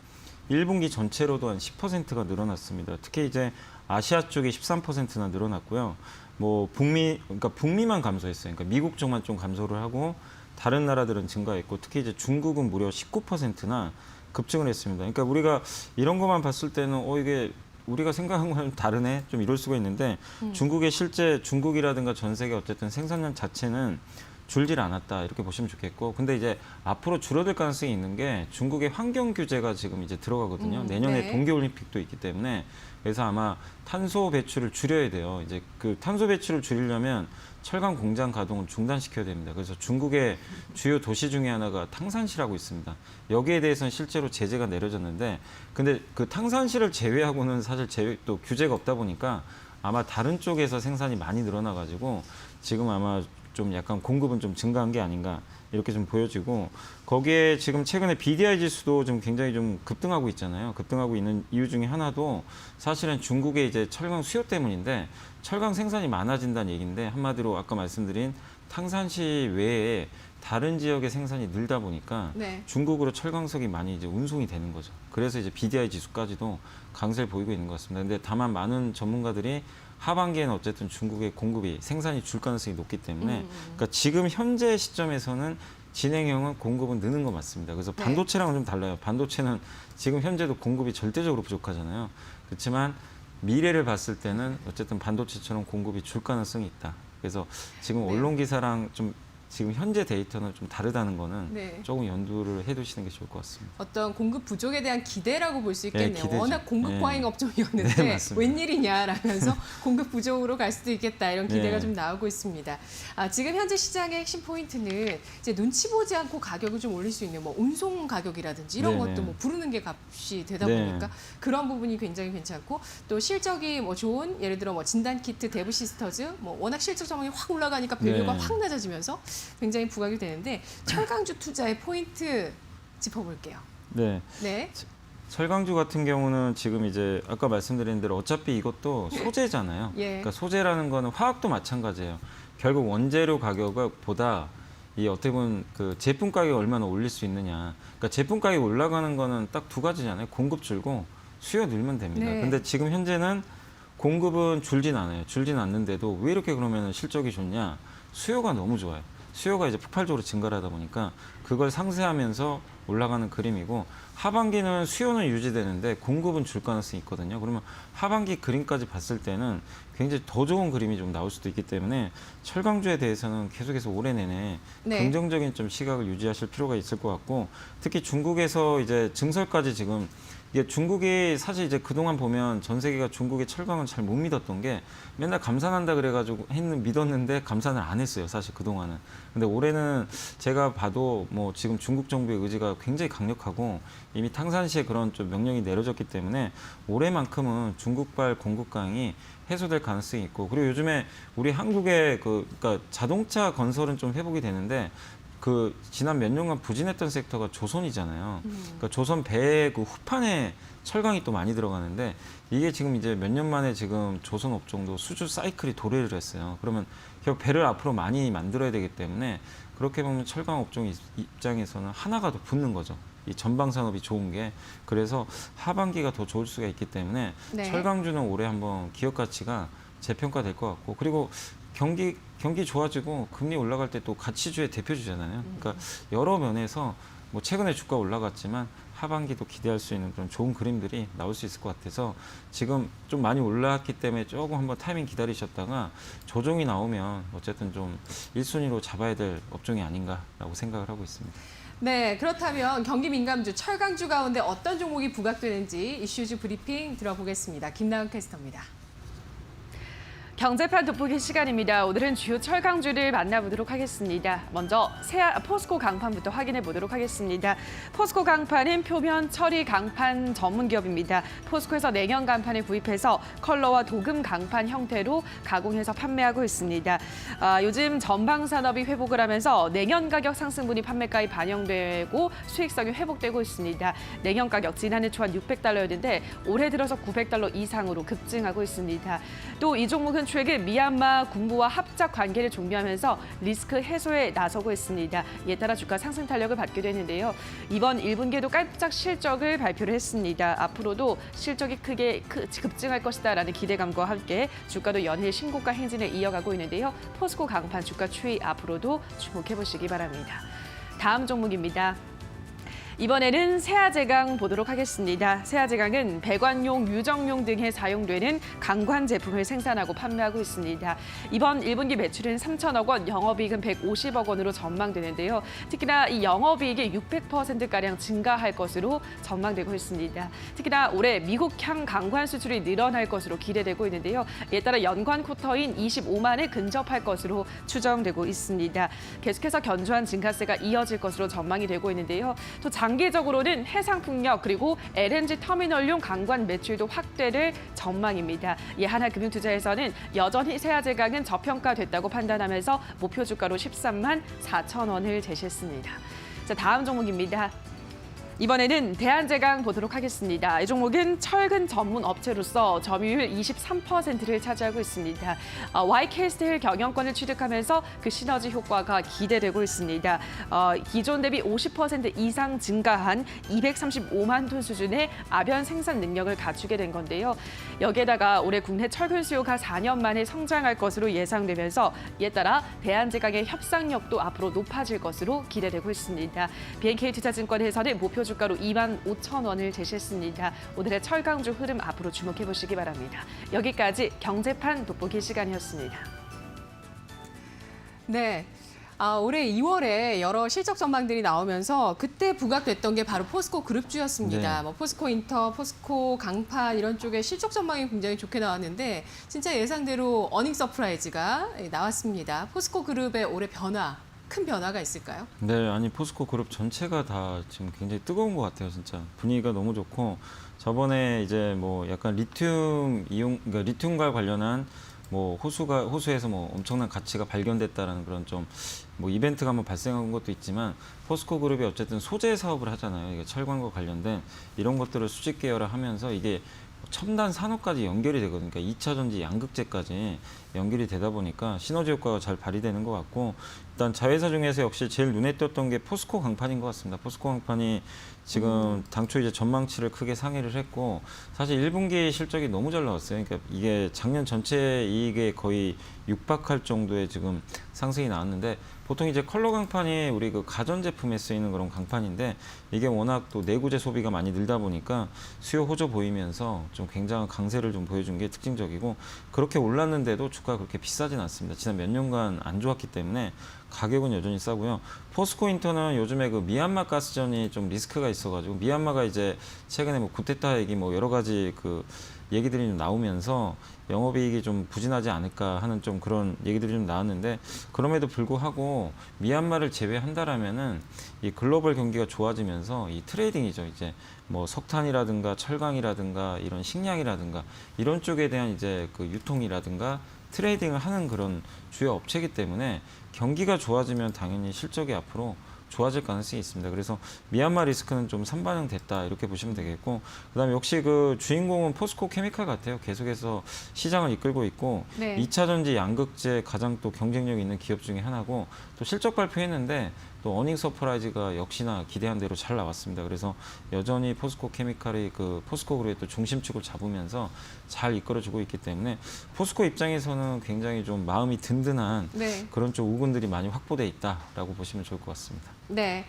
1분기 전체로도 한 10%가 늘어났습니다. 특히 이제 아시아 쪽이 13%나 늘어났고요. 뭐 그러니까 북미만 감소했어요. 그러니까 미국 쪽만 좀 감소를 하고 다른 나라들은 증가했고 특히 이제 중국은 무려 19%나 급증을 했습니다. 그러니까 우리가 이런 것만 봤을 때는 이게 우리가 생각한 거랑 다르네 좀 이럴 수가 있는데 중국의 실제 중국이라든가 전 세계 어쨌든 생산량 자체는 줄질 않았다 이렇게 보시면 좋겠고 근데 이제 앞으로 줄어들 가능성이 있는 게 중국의 환경 규제가 지금 이제 들어가거든요. 내년에 네. 동계올림픽도 있기 때문에 그래서 아마 탄소 배출을 줄여야 돼요. 이제 그 탄소 배출을 줄이려면 철강 공장 가동을 중단시켜야 됩니다. 그래서 중국의 주요 도시 중에 하나가 탕산시라고 있습니다. 여기에 대해서는 실제로 제재가 내려졌는데 근데 그 탕산시를 제외하고는 사실 또 규제가 없다 보니까 아마 다른 쪽에서 생산이 많이 늘어나 가지고 지금 아마 좀 약간 공급은 좀 증가한 게 아닌가 이렇게 좀 보여지고 거기에 지금 최근에 BDI 지수도 좀 굉장히 좀 급등하고 있잖아요. 급등하고 있는 이유 중에 하나도 사실은 중국의 이제 철강 수요 때문인데 철강 생산이 많아진다는 얘기인데 한마디로 아까 말씀드린 탕산시 외에 다른 지역의 생산이 늘다 보니까 네. 중국으로 철강석이 많이 이제 운송이 되는 거죠. 그래서 이제 BDI 지수까지도 강세를 보이고 있는 것 같습니다. 근데 다만 많은 전문가들이 하반기에는 어쨌든 중국의 공급이 생산이 줄 가능성이 높기 때문에 그러니까 지금 현재 시점에서는 진행형은 공급은 느는 거 맞습니다. 그래서 네. 반도체랑은 좀 달라요. 반도체는 지금 현재도 공급이 절대적으로 부족하잖아요. 그렇지만 미래를 봤을 때는 어쨌든 반도체처럼 공급이 줄 가능성이 있다. 그래서 지금 네. 언론 기사랑 좀 지금 현재 데이터는 좀 다르다는 거는 네. 조금 연두를 해두시는 게 좋을 것 같습니다. 어떤 공급 부족에 대한 기대라고 볼 수 있겠네요. 기대죠. 워낙 공급 네. 과잉 업종이었는데 네, 맞습니다. 웬일이냐라면서 공급 부족으로 갈 수도 있겠다 이런 기대가 네. 좀 나오고 있습니다. 지금 현재 시장의 핵심 포인트는 이제 눈치 보지 않고 가격을 좀 올릴 수 있는 뭐 운송 가격이라든지 이런 네네. 것도 뭐 부르는 게 값이 되다 네. 보니까 그런 부분이 굉장히 괜찮고 또 실적이 뭐 좋은 예를 들어 뭐 진단 키트, 데브 시스터즈 뭐 워낙 실적 전망이 확 올라가니까 밸류가 네. 확 낮아지면서 굉장히 부각이 되는데 철강주 투자의 포인트 짚어볼게요. 네. 네. 철강주 같은 경우는 지금 이제 아까 말씀드린 대로 어차피 이것도 소재잖아요. 예. 그러니까 소재라는 거는 화학도 마찬가지예요. 결국 원재료 가격보다 이 어떻게 보면 그 제품 가격을 얼마나 올릴 수 있느냐. 그러니까 제품 가격이 올라가는 거는 딱 두 가지잖아요. 공급 줄고 수요 늘면 됩니다. 네. 근데 지금 현재는 공급은 줄진 않아요. 줄진 않는데도 왜 이렇게 그러면 실적이 좋냐? 수요가 너무 좋아요. 수요가 이제 폭발적으로 증가를 하다 보니까 그걸 상쇄하면서 올라가는 그림이고 하반기는 수요는 유지되는데 공급은 줄 가능성이 있거든요. 그러면 하반기 그림까지 봤을 때는 굉장히 더 좋은 그림이 좀 나올 수도 있기 때문에 철강주에 대해서는 계속해서 올해 내내 네. 긍정적인 좀 시각을 유지하실 필요가 있을 것 같고 특히 중국에서 이제 증설까지 지금 이게 중국이 사실 이제 그동안 보면 전 세계가 중국의 철강을 잘 못 믿었던 게 맨날 감산한다 그래가지고 믿었는데 감산을 안 했어요. 사실 그동안은. 근데 올해는 제가 봐도 뭐 지금 중국 정부의 의지가 굉장히 강력하고 이미 탕산시에 그런 좀 명령이 내려졌기 때문에 올해만큼은 중국발 공급 강이 해소될 가능성이 있고 그리고 요즘에 우리 한국의 그러니까 자동차 건설은 좀 회복이 되는데 그 지난 몇 년간 부진했던 섹터가 조선이잖아요. 그러니까 조선 배의 그 후판에 철강이 또 많이 들어가는데 이게 지금 이제 몇 년 만에 지금 조선 업종도 수주 사이클이 도래를 했어요. 그러면 결국 배를 앞으로 많이 만들어야 되기 때문에 그렇게 보면 철강 업종 입장에서는 하나가 더 붙는 거죠. 이 전방 산업이 좋은 게 그래서 하반기가 더 좋을 수가 있기 때문에 네. 철강주는 올해 한번 기업 가치가 재평가될 것 같고 그리고 경기 좋아지고 금리 올라갈 때 또 가치주의 대표주잖아요. 그러니까 여러 면에서 뭐 최근에 주가 올라갔지만 하반기도 기대할 수 있는 그런 좋은 그림들이 나올 수 있을 것 같아서 지금 좀 많이 올라왔기 때문에 조금 한번 타이밍 기다리셨다가 조정이 나오면 어쨌든 좀 1순위로 잡아야 될 업종이 아닌가라고 생각을 하고 있습니다. 네, 그렇다면 경기 민감주, 철강주 가운데 어떤 종목이 부각되는지 이슈즈 브리핑 들어보겠습니다. 김나은 캐스터입니다. 경제판 돋보기 시간입니다. 오늘은 주요 철강주를 만나보도록 하겠습니다. 먼저 포스코 강판부터 확인해 보도록 하겠습니다. 포스코 강판은 표면 처리 강판 전문 기업입니다. 포스코에서 냉연 강판을 구입해서 컬러와 도금 강판 형태로 가공해서 판매하고 있습니다. 요즘 전방 산업이 회복을 하면서 냉연 가격 상승분이 판매가에 반영되고 수익성이 회복되고 있습니다. 냉연 가격 지난해 초한 $600였는데 올해 들어서 $900 이상으로 급증하고 있습니다. 또 이 종목은 최근 미얀마 군부와 합작 관계를 종료하면서 리스크 해소에 나서고 있습니다. 이에 따라 주가 상승 탄력을 받게 되는데요. 이번 1분기에도 깜짝 실적을 발표를 했습니다. 앞으로도 실적이 크게 급증할 것이다라는 기대감과 함께 주가도 연일 신고가 행진을 이어가고 있는데요. 포스코 강판 주가 추이 앞으로도 주목해 보시기 바랍니다. 다음 종목입니다. 이번에는 세아제강 보도록 하겠습니다. 세아제강은 배관용, 유정용 등에 사용되는 강관 제품을 생산하고 판매하고 있습니다. 이번 1분기 매출은 3천억 원, 영업이익은 150억 원으로 전망되는데요. 특히나 이 영업이익이 600%가량 증가할 것으로 전망되고 있습니다. 특히나 올해 미국향 강관 수출이 늘어날 것으로 기대되고 있는데요. 이에 따라 연간 쿼터인 25만에 근접할 것으로 추정되고 있습니다. 계속해서 견조한 증가세가 이어질 것으로 전망이 되고 있는데요. 또 장기적으로는 해상풍력 그리고 LNG 터미널용 강관 매출도 확대를 전망입니다. 이 하나금융투자에서는 여전히 세아제강은 저평가됐다고 판단하면서 목표 주가로 13만 4천 원을 제시했습니다. 자, 다음 종목입니다. 이번에는 대한제강 보도록 하겠습니다. 이 종목은 철근 전문 업체로서 점유율 23%를 차지하고 있습니다. YK스틸 경영권을 취득하면서 그 시너지 효과가 기대되고 있습니다. 기존 대비 50% 이상 증가한 235만 톤 수준의 아변 생산 능력을 갖추게 된 건데요. 여기에다가 올해 국내 철근 수요가 4년 만에 성장할 것으로 예상되면서 이에 따라 대한제강의 협상력도 앞으로 높아질 것으로 기대되고 있습니다. BNK투자증권에서는 목표 주가로 2만 5천 원을 제시했습니다. 오늘의 철강주 흐름 앞으로 주목해 보시기 바랍니다. 여기까지 경제판 돋보기 시간이었습니다. 네. 올해 2월에 여러 실적 전망들이 나오면서 그때 부각됐던 게 바로 포스코 그룹주였습니다. 네. 뭐 포스코 인터, 포스코 강판 이런 쪽에 실적 전망이 굉장히 좋게 나왔는데 진짜 예상대로 어닝 서프라이즈가 나왔습니다. 포스코 그룹의 올해 변화, 큰 변화가 있을까요? 네, 아니 포스코 그룹 전체가 다 지금 굉장히 뜨거운 것 같아요, 진짜. 분위기가 너무 좋고 저번에 이제 뭐 약간 리튬 이용, 그러니까 리튬과 관련한 뭐 호수에서 뭐 엄청난 가치가 발견됐다라는 그런 좀 뭐 이벤트가 한번 발생한 것도 있지만 포스코 그룹이 어쨌든 소재 사업을 하잖아요. 이게 철강과 관련된 이런 것들을 수직 계열화하면서 이게 첨단 산업까지 연결이 되거든요. 그러니까 2차 전지 양극재까지 연결이 되다 보니까 시너지 효과가 잘 발휘되는 것 같고 일단 자회사 중에서 역시 제일 눈에 띄었던 게 포스코 강판인 것 같습니다. 포스코 강판이 지금 당초 이제 전망치를 크게 상회를 했고 사실 1분기 실적이 너무 잘 나왔어요. 그러니까 이게 작년 전체 이익에 거의 육박할 정도의 지금 상승이 나왔는데 보통 이제 컬러 강판이 우리 그 가전제품에 쓰이는 그런 강판인데 이게 워낙 또 내구재 소비가 많이 늘다 보니까 수요 호조 보이면서 좀 굉장한 강세를 좀 보여준 게 특징적이고 그렇게 올랐는데도 주가가 그렇게 비싸진 않습니다. 지난 몇 년간 안 좋았기 때문에 가격은 여전히 싸고요. 포스코 인터는 요즘에 그 미얀마 가스전이 좀 리스크가 있어가지고 미얀마가 이제 최근에 뭐 쿠데타 얘기 뭐 여러 가지 그 얘기들이 좀 나오면서 영업이익이 좀 부진하지 않을까 하는 좀 그런 얘기들이 좀 나왔는데 그럼에도 불구하고 미얀마를 제외한다라면은 이 글로벌 경기가 좋아지면서 이 트레이딩이죠. 이제 뭐 석탄이라든가 철강이라든가 이런 식량이라든가 이런 쪽에 대한 이제 그 유통이라든가 트레이딩을 하는 그런 주요 업체이기 때문에 경기가 좋아지면 당연히 실적이 앞으로 좋아질 가능성이 있습니다. 그래서 미얀마 리스크는 좀 선반영됐다 이렇게 보시면 되겠고 그다음에 역시 그 주인공은 포스코 케미칼 같아요. 계속해서 시장을 이끌고 있고 네. 2차 전지 양극재 가장 또 경쟁력 있는 기업 중에 하나고 또 실적 발표했는데 또 어닝 서프라이즈가 역시나 기대한 대로 잘 나왔습니다. 그래서 여전히 포스코 케미칼이 그 포스코 그룹의 또 중심축을 잡으면서 잘 이끌어주고 있기 때문에 포스코 입장에서는 굉장히 좀 마음이 든든한 네. 그런 쪽 우군들이 많이 확보돼 있다라고 보시면 좋을 것 같습니다. 네.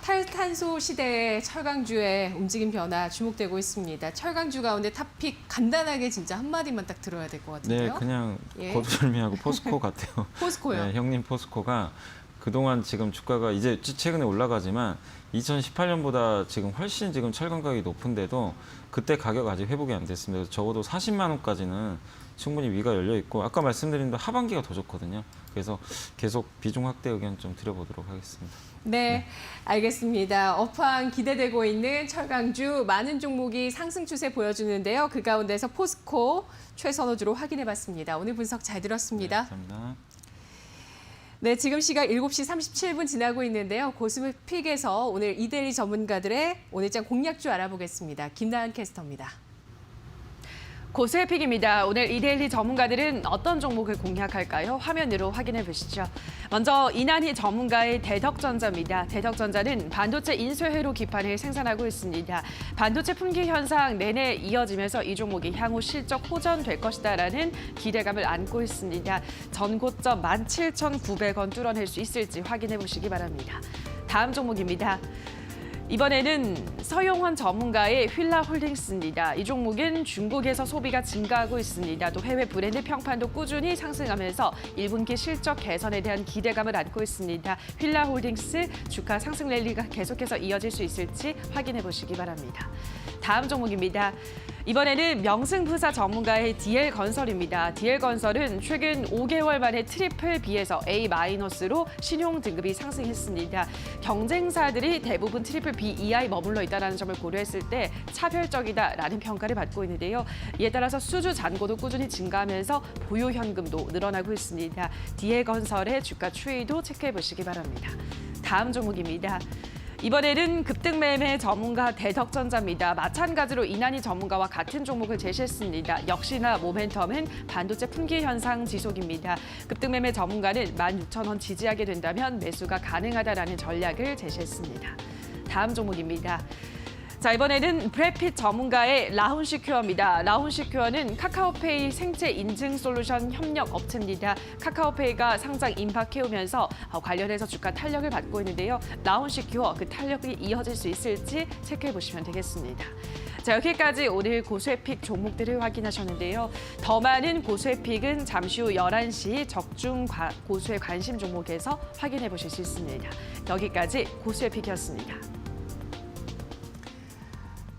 탈탄소 시대의 철강주의 움직임 변화 주목되고 있습니다. 철강주 가운데 탑픽 간단하게 진짜 한마디만 딱 들어야 될 것 네, 같은데요. 그냥 예. 거두절미하고 포스코 같아요. 포스코요. 네, 형님 포스코가 그동안 지금 주가가 이제 최근에 올라가지만 2018년보다 지금 훨씬 지금 철강 가격이 높은데도 그때 가격 아직 회복이 안 됐습니다. 그래서 적어도 40만 원까지는 충분히 위가 열려 있고 아까 말씀드린 대로 하반기가 더 좋거든요. 그래서 계속 비중 확대 의견 좀 드려보도록 하겠습니다. 네, 알겠습니다. 업황 기대되고 있는 철강주 많은 종목이 상승 추세 보여주는데요. 그 가운데서 포스코 최선호주로 확인해봤습니다. 오늘 분석 잘 들었습니다. 감사합니다. 네, 지금 시각 7시 37분 지나고 있는데요. 고스픽에서 오늘 이데일리 전문가들의 오늘장 공략주 알아보겠습니다. 김나은 캐스터입니다. 고수의 픽입니다. 오늘 이데일리 전문가들은 어떤 종목을 공략할까요? 화면으로 확인해 보시죠. 먼저 이난희 전문가의 대덕전자입니다. 대덕전자는 반도체 인쇄회로 기판을 생산하고 있습니다. 반도체 품귀 현상 내내 이어지면서 이 종목이 향후 실적 호전될 것이다라는 기대감을 안고 있습니다. 전고점 17,900원 뚫어낼 수 있을지 확인해 보시기 바랍니다. 다음 종목입니다. 이번에는 서용원 전문가의 휠라홀딩스입니다. 이 종목은 중국에서 소비가 증가하고 있습니다. 또 해외 브랜드 평판도 꾸준히 상승하면서 1분기 실적 개선에 대한 기대감을 안고 있습니다. 휠라홀딩스 주가 상승 랠리가 계속해서 이어질 수 있을지 확인해 보시기 바랍니다. 다음 종목입니다. 이번에는 명승부사 전문가의 DL건설입니다. DL건설은 최근 5개월 만에 트리플 B에서 A-로 신용 등급이 상승했습니다. 경쟁사들이 대부분 트리플 B 이하에 머물러 있다는 점을 고려했을 때 차별적이다라는 평가를 받고 있는데요. 이에 따라서 수주 잔고도 꾸준히 증가하면서 보유 현금도 늘어나고 있습니다. DL건설의 주가 추이도 체크해 보시기 바랍니다. 다음 종목입니다. 이번에는 급등 매매 전문가 대덕전자입니다. 마찬가지로 이난희 전문가와 같은 종목을 제시했습니다. 역시나 모멘텀은 반도체 품귀 현상 지속입니다. 급등 매매 전문가는 16,000원 지지하게 된다면 매수가 가능하다라는 전략을 제시했습니다. 다음 종목입니다. 자, 이번에는 브래핏 전문가의 라훈 시큐어입니다. 라훈 시큐어는 카카오페이 생체 인증 솔루션 협력 업체입니다. 카카오페이가 상장 임박해오면서 관련해서 주가 탄력을 받고 있는데요. 라훈 시큐어 그 탄력이 이어질 수 있을지 체크해 보시면 되겠습니다. 자, 여기까지 오늘 고수의 픽 종목들을 확인하셨는데요. 더 많은 고수의 픽은 잠시 후 11시 적중 고수의 관심 종목에서 확인해 보실 수 있습니다. 여기까지 고수의 픽이었습니다.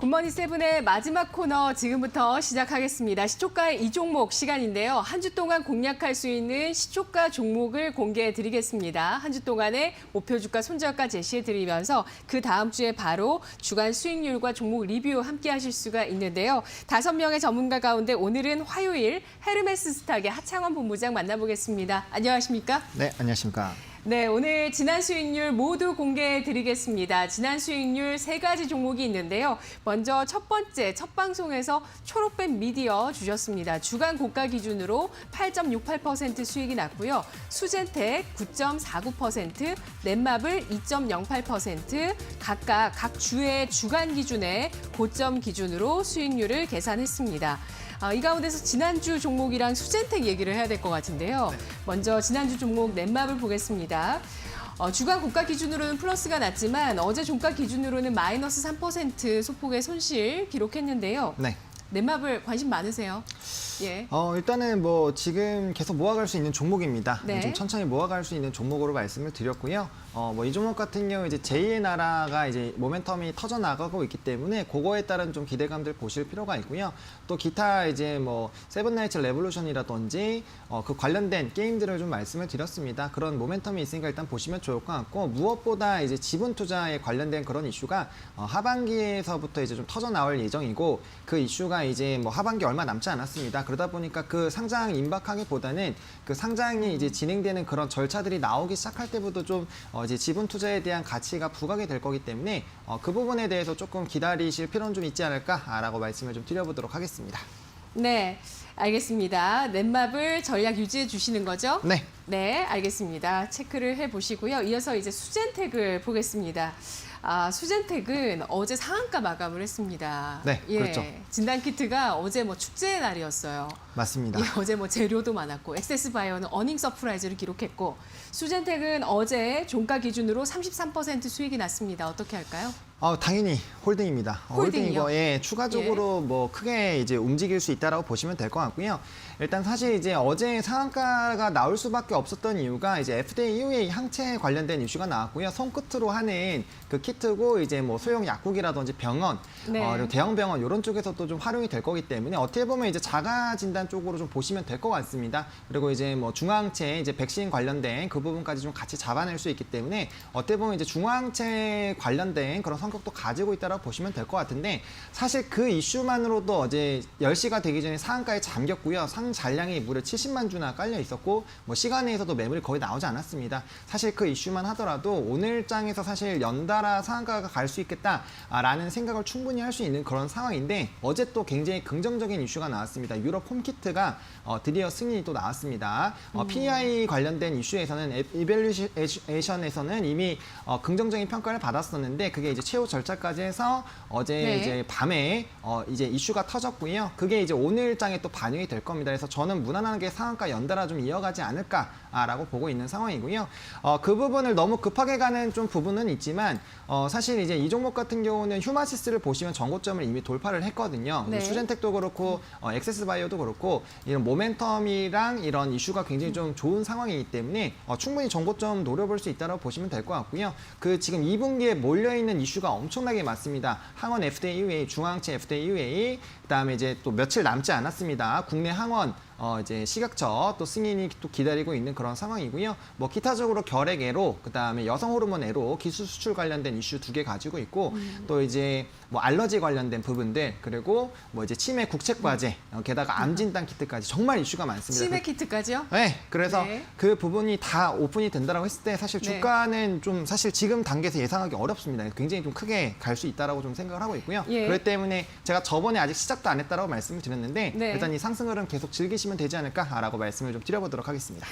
굿모닝 세븐의 마지막 코너 지금부터 시작하겠습니다. 시초가의 이 종목 시간인데요. 한 주 동안 공략할 수 있는 시초가 종목을 공개해 드리겠습니다. 한 주 동안의 목표 주가, 손절가 제시해 드리면서 그 다음 주에 바로 주간 수익률과 종목 리뷰 함께 하실 수가 있는데요. 5명의 전문가 가운데 오늘은 화요일 헤르메스 스탁의 하창원 본부장 만나보겠습니다. 안녕하십니까? 네, 안녕하십니까. 네, 오늘 지난 수익률 모두 공개해 드리겠습니다. 지난 수익률 3가지 종목이 있는데요. 먼저 첫 번째, 첫 방송에서 초록빛 미디어 주셨습니다. 주간 고가 기준으로 8.68% 수익이 났고요. 수젠텍 9.49%, 넷마블 2.08% 각각 각 주의 주간 기준의 고점 기준으로 수익률을 계산했습니다. 이 가운데서 지난주 종목이랑 수젠텍 얘기를 해야 될 것 같은데요. 먼저 지난주 종목 넷마블 보겠습니다. 주간 고가 기준으로는 플러스가 났지만 어제 종가 기준으로는 마이너스 3% 소폭의 손실 기록했는데요. 네. 넷마블 관심 많으세요? 예. 일단은 뭐 지금 계속 모아갈 수 있는 종목입니다. 네. 좀 천천히 모아갈 수 있는 종목으로 말씀을 드렸고요. 뭐 이 종목 같은 경우 이제 제2의 나라가 이제 모멘텀이 터져 나가고 있기 때문에 그거에 따른 좀 기대감들 보실 필요가 있고요. 또 기타 이제 뭐 세븐나이츠 레볼루션이라든지 그 관련된 게임들을 좀 말씀을 드렸습니다. 그런 모멘텀이 있으니까 일단 보시면 좋을 것 같고 무엇보다 이제 지분 투자에 관련된 그런 이슈가 하반기에서부터 이제 좀 터져 나올 예정이고 그 이슈가 이제 뭐 하반기 얼마 남지 않았습니다. 그러다 보니까 그 상장 임박하기보다는 그 상장이 이제 진행되는 그런 절차들이 나오기 시작할 때부터 좀 이제 지분 투자에 대한 가치가 부각이 될 거기 때문에 그 부분에 대해서 조금 기다리실 필요는 좀 있지 않을까라고 말씀을 좀 드려보도록 하겠습니다. 네, 알겠습니다. 넷마블 전략 유지해 주시는 거죠? 네. 네, 알겠습니다. 체크를 해보시고요. 이어서 이제 수젠텍을 보겠습니다. 수젠텍은 어제 상한가 마감을 했습니다. 네, 그렇죠. 진단키트가 어제 뭐 축제의 날이었어요. 맞습니다. 예, 어제 뭐 재료도 많았고 엑세스바이오는 어닝 서프라이즈를 기록했고 수젠텍은 어제 종가 기준으로 33% 수익이 났습니다. 어떻게 할까요? 당연히 홀딩입니다. 홀딩이요? 홀딩이고, 예, 추가적으로 뭐 크게 이제 움직일 수 있다라고 보시면 될 것 같고요. 일단 사실 이제 어제 상한가가 나올 수밖에 없었던 이유가 이제 FDA 이후에 항체 관련된 이슈가 나왔고요. 손끝으로 하는 그 키트고 이제 뭐 소형 약국이라든지 병원, 네. 그리고 대형 병원 이런 쪽에서도 좀 활용이 될 거기 때문에 어떻게 보면 이제 자가 진단 쪽으로 좀 보시면 될 것 같습니다. 그리고 이제 뭐 중화항체 이제 백신 관련된 그 부분까지 좀 같이 잡아낼 수 있기 때문에 어떻게 보면 이제 중화항체 관련된 그런 성격도 가지고 있다라고 보시면 될 것 같은데 사실 그 이슈만으로도 어제 10시가 되기 전에 상한가에 잠겼고요. 상잔량이 무려 70만 주나 깔려 있었고 뭐 시간에서도 매물이 거의 나오지 않았습니다. 사실 그 이슈만 하더라도 오늘 장에서 사실 연달아 상한가가 갈 수 있겠다라는 생각을 충분히 할 수 있는 그런 상황인데 어제 또 굉장히 긍정적인 이슈가 나왔습니다. 유럽 홈키트가 드디어 승인이 또 나왔습니다. PEI 관련된 이슈에서는 이밸류에이션에서는 이미 긍정적인 평가를 받았었는데 그게 이제 최후 절차까지 해서 어제 네. 이제 밤에 이제 이슈가 터졌고요. 그게 이제 오늘 장에 또 반영이 될 겁니다. 그래서 저는 무난하게 상한가 연달아 좀 이어가지 않을까라고 보고 있는 상황이고요. 그 부분을 너무 급하게 가는 좀 부분은 있지만 사실 이제 이 종목 같은 경우는 휴마시스를 보시면 전고점을 이미 돌파를 했거든요. 네. 수젠텍도 그렇고 엑세스바이오도 그렇고 이런 모멘텀이랑 이런 이슈가 굉장히 좀 좋은 상황이기 때문에 충분히 전고점 노려볼 수 있다고 보시면 될 것 같고요. 그 지금 2분기에 몰려있는 이슈가 엄청나게 많습니다. 항원 FDA EUA, 중앙체 FDA EUA, 그다음에 이제 또 며칠 남지 않았습니다. 국내 항원 이제 식약처 또 승인이 또 기다리고 있는 그런 상황이고요. 뭐 기타적으로 결핵애로 그다음에 여성 호르몬 애로 기술 수출 관련된 이슈 2개 가지고 있고 또 이제 뭐 알러지 관련된 부분들 그리고 뭐 이제 치매 국책 과제 게다가 암 진단 키트까지 정말 이슈가 많습니다. 치매 키트까지요? 네, 그래서 네. 그 부분이 다 오픈이 된다라고 했을 때 사실 네. 주가는 좀 사실 지금 단계에서 예상하기 어렵습니다. 굉장히 좀 크게 갈 수 있다라고 좀 생각을 하고 있고요. 예. 그렇기 때문에 제가 저번에 아직 시작도 안 했다라고 말씀을 드렸는데 네. 일단 이 상승 흐름 계속 즐기시면 되지 않을까라고 말씀을 좀 드려보도록 하겠습니다.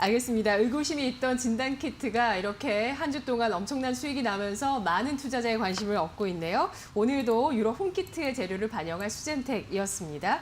알겠습니다. 의구심이 있던 진단 키트가 이렇게 한 주 동안 엄청난 수익이 나면서 많은 투자자의 관심을 얻고 있네요. 오늘도 유럽 홈키트의 재료를 반영한 수젠텍이었습니다.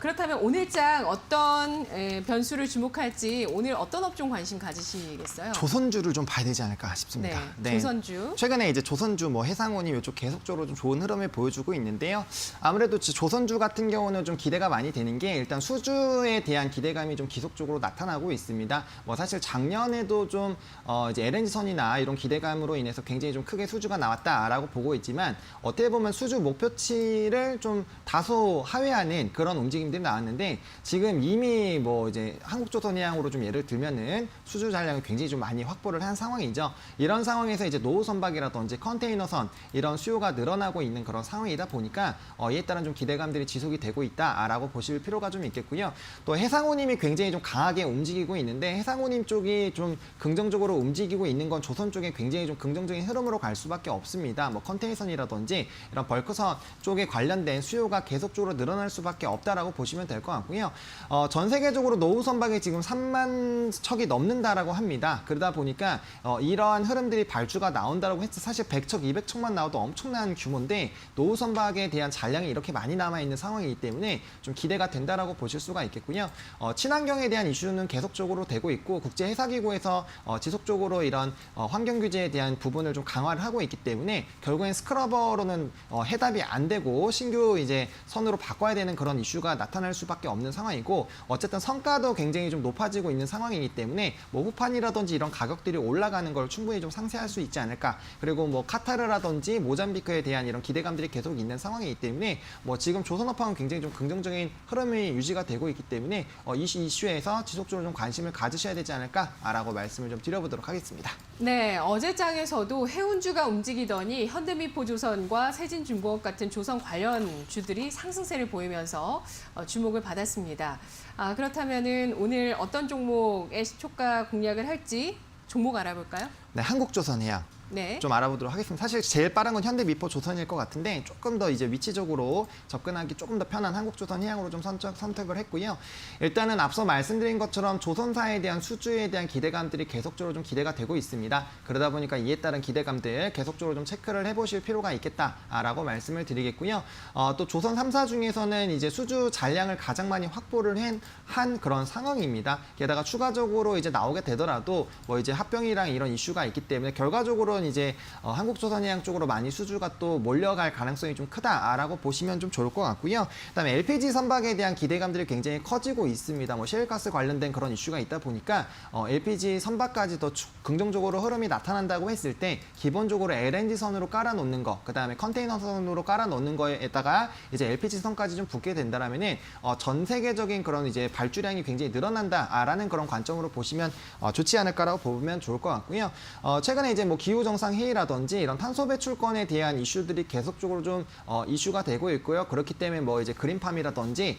그렇다면 오늘장 어떤 변수를 주목할지 오늘 어떤 업종 관심 가지시겠어요? 조선주를 좀 봐야 되지 않을까 싶습니다. 네, 조선주. 최근에 이제 조선주 해상운임 이쪽 계속적으로 좀 좋은 흐름을 보여주고 있는데요. 아무래도 조선주 같은 경우는 좀 기대가 많이 되는 게 일단 수주에 대한 기대감이 좀 지속적으로 나타나고 있습니다. 사실 작년에도 좀 이제 LNG선이나 이런 기대감으로 인해서 굉장히 좀 크게 수주가 나왔다라고 보고 있지만 어떻게 보면 수주 목표치를 좀 다소 하회하는 그런 움직임들이 나왔는데 지금 이미 이제 한국조선해양으로 좀 예를 들면은 수주 잔량을 굉장히 좀 많이 확보를 한 상황이죠. 이런 상황에서 이제 노후 선박이라든지 컨테이너선 이런 수요가 늘어나고 있는 그런 상황이다 보니까 이에 따른 좀 기대감들이 지속이 되고 있다라고 보실 필요가 좀 있겠고요. 또 해상운임이 굉장히 좀 강하게 움직이고 있는데 해상운임 쪽이 좀 긍정적으로 움직이고 있는 건 조선 쪽에 굉장히 좀 긍정적인 흐름으로 갈 수밖에 없습니다. 컨테이너선이라든지 이런 벌크선 쪽에 관련된 수요가 계속적으로 늘어날 수밖에 없다라고 보시면 될 것 같고요. 전 세계적으로 노후 선박이 지금 3만 척이 넘는다라고 합니다. 그러다 보니까 이러한 흐름들이 발주가 나온다라고 했죠. 사실 100척, 200척만 나와도 엄청난 규모인데 노후 선박에 대한 잔량이 이렇게 많이 남아 있는 상황이기 때문에 좀 기대가 된다라고 보실 수가 있겠고요. 친환경에 대한 이슈는 계속적으로 되고 있고 국제 해사기구에서 지속적으로 이런 환경 규제에 대한 부분을 좀 강화를 하고 있기 때문에 결국엔 스크러버로는 해답이 안 되고 신규 이제 선으로 바꿔야 되는 그런 이슈가 나타날 수밖에 없는 상황이고 어쨌든 성과도 굉장히 좀 높아지고 있는 상황이기 때문에 후판이라든지 이런 가격들이 올라가는 걸 충분히 좀 상쇄할 수 있지 않을까. 그리고 카타르라든지 모잠비크에 대한 이런 기대감들이 계속 있는 상황이기 때문에 지금 조선업황은 굉장히 좀 긍정적인 흐름이 유지가 되고 있기 때문에 이 이슈에서 지속적으로 좀 관심을 가지셔야 되지 않을까라고 말씀을 좀 드려보도록 하겠습니다. 네, 어제장에서도 해운주가 움직이더니 현대미포조선과 세진중공업 같은 조선 관련 주들이 상승세를 보이면서 주목을 받았습니다. 그렇다면은 오늘 어떤 종목의 시초가 공략을 할지 종목 알아볼까요? 네, 한국조선해양. 네. 좀 알아보도록 하겠습니다. 사실 제일 빠른 건 현대미포조선일 것 같은데 조금 더 이제 위치적으로 접근하기 조금 더 편한 한국조선해양으로 좀 선택을 했고요. 일단은 앞서 말씀드린 것처럼 조선사에 대한 수주에 대한 기대감들이 계속적으로 좀 기대가 되고 있습니다. 그러다 보니까 이에 따른 기대감들 계속적으로 좀 체크를 해보실 필요가 있겠다라고 말씀을 드리겠고요. 또 조선 3사 중에서는 이제 수주 잔량을 가장 많이 확보를 한 그런 상황입니다. 게다가 추가적으로 이제 나오게 되더라도 이제 합병이랑 이런 이슈가 있기 때문에 결과적으로 이제 한국조선해양 쪽으로 많이 수주가 또 몰려갈 가능성이 좀 크다라고 보시면 좀 좋을 것 같고요. 그다음에 LPG 선박에 대한 기대감들이 굉장히 커지고 있습니다. 셰일가스 관련된 그런 이슈가 있다 보니까 LPG 선박까지 더 긍정적으로 흐름이 나타난다고 했을 때 기본적으로 LNG 선으로 깔아놓는 거, 그다음에 컨테이너 선으로 깔아놓는 거에다가 이제 LPG 선까지 좀 붙게 된다라면은 전 세계적인 그런 이제 발주량이 굉장히 늘어난다라는 그런 관점으로 보시면 좋지 않을까라고 보면 좋을 것 같고요. 최근에 이제 기후 정상 회의라든지 이런 탄소 배출권에 대한 이슈들이 계속적으로 좀 이슈가 되고 있고요. 그렇기 때문에 이제 그린팜이라든지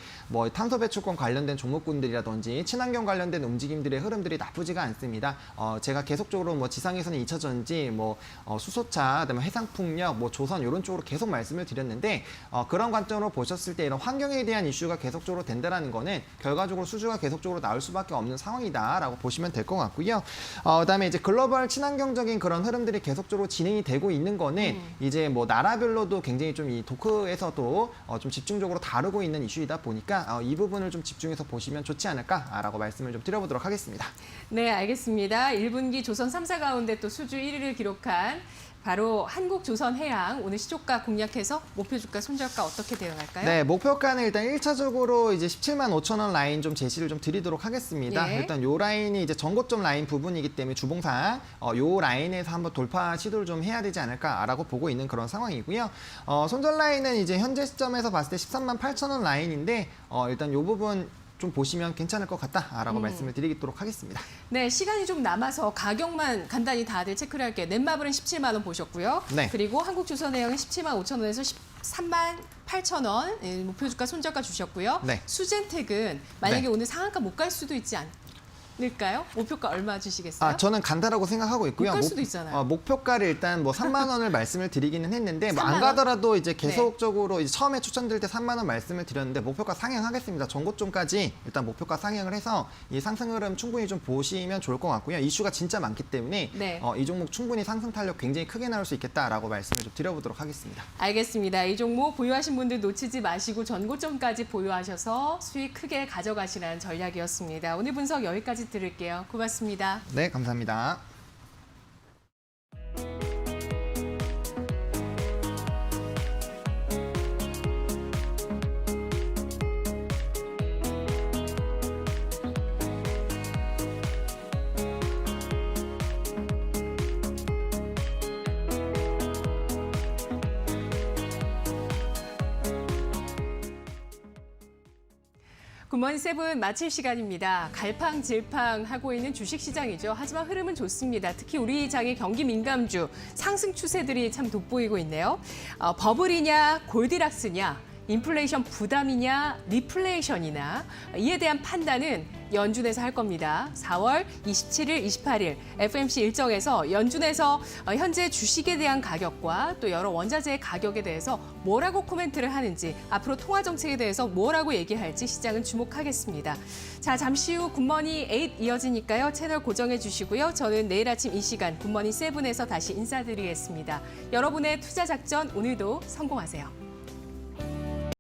탄소 배출권 관련된 종목군들이라든지 친환경 관련된 움직임들의 흐름들이 나쁘지가 않습니다. 제가 계속적으로 지상에서는 2차 전지, 수소차, 그다음에 해상풍력, 조선 이런 쪽으로 계속 말씀을 드렸는데 그런 관점으로 보셨을 때 이런 환경에 대한 이슈가 계속적으로 된다라는 거는 결과적으로 수주가 계속적으로 나올 수밖에 없는 상황이다라고 보시면 될 것 같고요. 그다음에 이제 글로벌 친환경적인 그런 흐름들이 계속적으로 진행이 되고 있는 거는 이제 나라별로도 굉장히 좀 이 도크에서도 좀 집중적으로 다루고 있는 이슈이다 보니까 이 부분을 좀 집중해서 보시면 좋지 않을까라고 말씀을 좀 드려보도록 하겠습니다. 네, 알겠습니다. 1분기 조선 3사 가운데 또 수주 1위를 기록한 바로 한국조선해양 오늘 시초가 공략해서 목표 주가, 손절가 어떻게 대응할까요? 네, 목표가는 일단 1차적으로 이제 17만 5천 원 라인 좀 제시를 좀 드리도록 하겠습니다. 예. 일단 요 라인이 이제 전고점 라인 부분이기 때문에 주봉상 요 라인에서 한번 돌파 시도를 좀 해야 되지 않을까라고 보고 있는 그런 상황이고요. 손절 라인은 이제 현재 시점에서 봤을 때 13만 8천 원 라인인데 일단 요 부분 좀 보시면 괜찮을 것 같다라고 말씀을 드리도록 하겠습니다. 네, 시간이 좀 남아서 가격만 간단히 다들 체크를 할게요. 넷마블은 17만 원 보셨고요. 네. 그리고 한국조선해양은 17만 5천 원에서 13만 8천 원 목표 주가, 손절가 주셨고요. 네. 수젠텍은 만약에 네. 오늘 상한가 못 갈 수도 있지 늘까요? 목표가 얼마 주시겠어요? 저는 간다라고 생각하고 있고요. 못 갈 수도 있잖아요. 목표가를 일단 뭐 3만 원을 말씀을 드리기는 했는데 뭐 안 3만 원? 가더라도 이제 계속적으로 이제 처음에 추천드릴 때 3만 원 말씀을 드렸는데 목표가 상향하겠습니다. 전고점까지 일단 목표가 상향을 해서 이 상승 흐름 충분히 좀 보시면 좋을 것 같고요. 이슈가 진짜 많기 때문에 네. 이 종목 충분히 상승 탄력 굉장히 크게 나올 수 있겠다라고 말씀을 좀 드려보도록 하겠습니다. 알겠습니다. 이 종목 보유하신 분들 놓치지 마시고 전고점까지 보유하셔서 수익 크게 가져가시라는 전략이었습니다. 오늘 분석 여기까지 들을게요. 고맙습니다. 네, 감사합니다. 굿모닝 세븐 마칠 시간입니다. 갈팡질팡하고 있는 주식시장이죠. 하지만 흐름은 좋습니다. 특히 우리 장의 경기 민감주 상승 추세들이 참 돋보이고 있네요. 버블이냐 골디락스냐 인플레이션 부담이냐 리플레이션이나 이에 대한 판단은 연준에서 할 겁니다. 4월 27일, 28일 FOMC 일정에서 연준에서 현재 주식에 대한 가격과 또 여러 원자재의 가격에 대해서 뭐라고 코멘트를 하는지 앞으로 통화 정책에 대해서 뭐라고 얘기할지 시장은 주목하겠습니다. 자, 잠시 후 굿모닝 8 이어지니까요. 채널 고정해 주시고요. 저는 내일 아침 이 시간 굿모닝 7에서 다시 인사드리겠습니다. 여러분의 투자 작전 오늘도 성공하세요.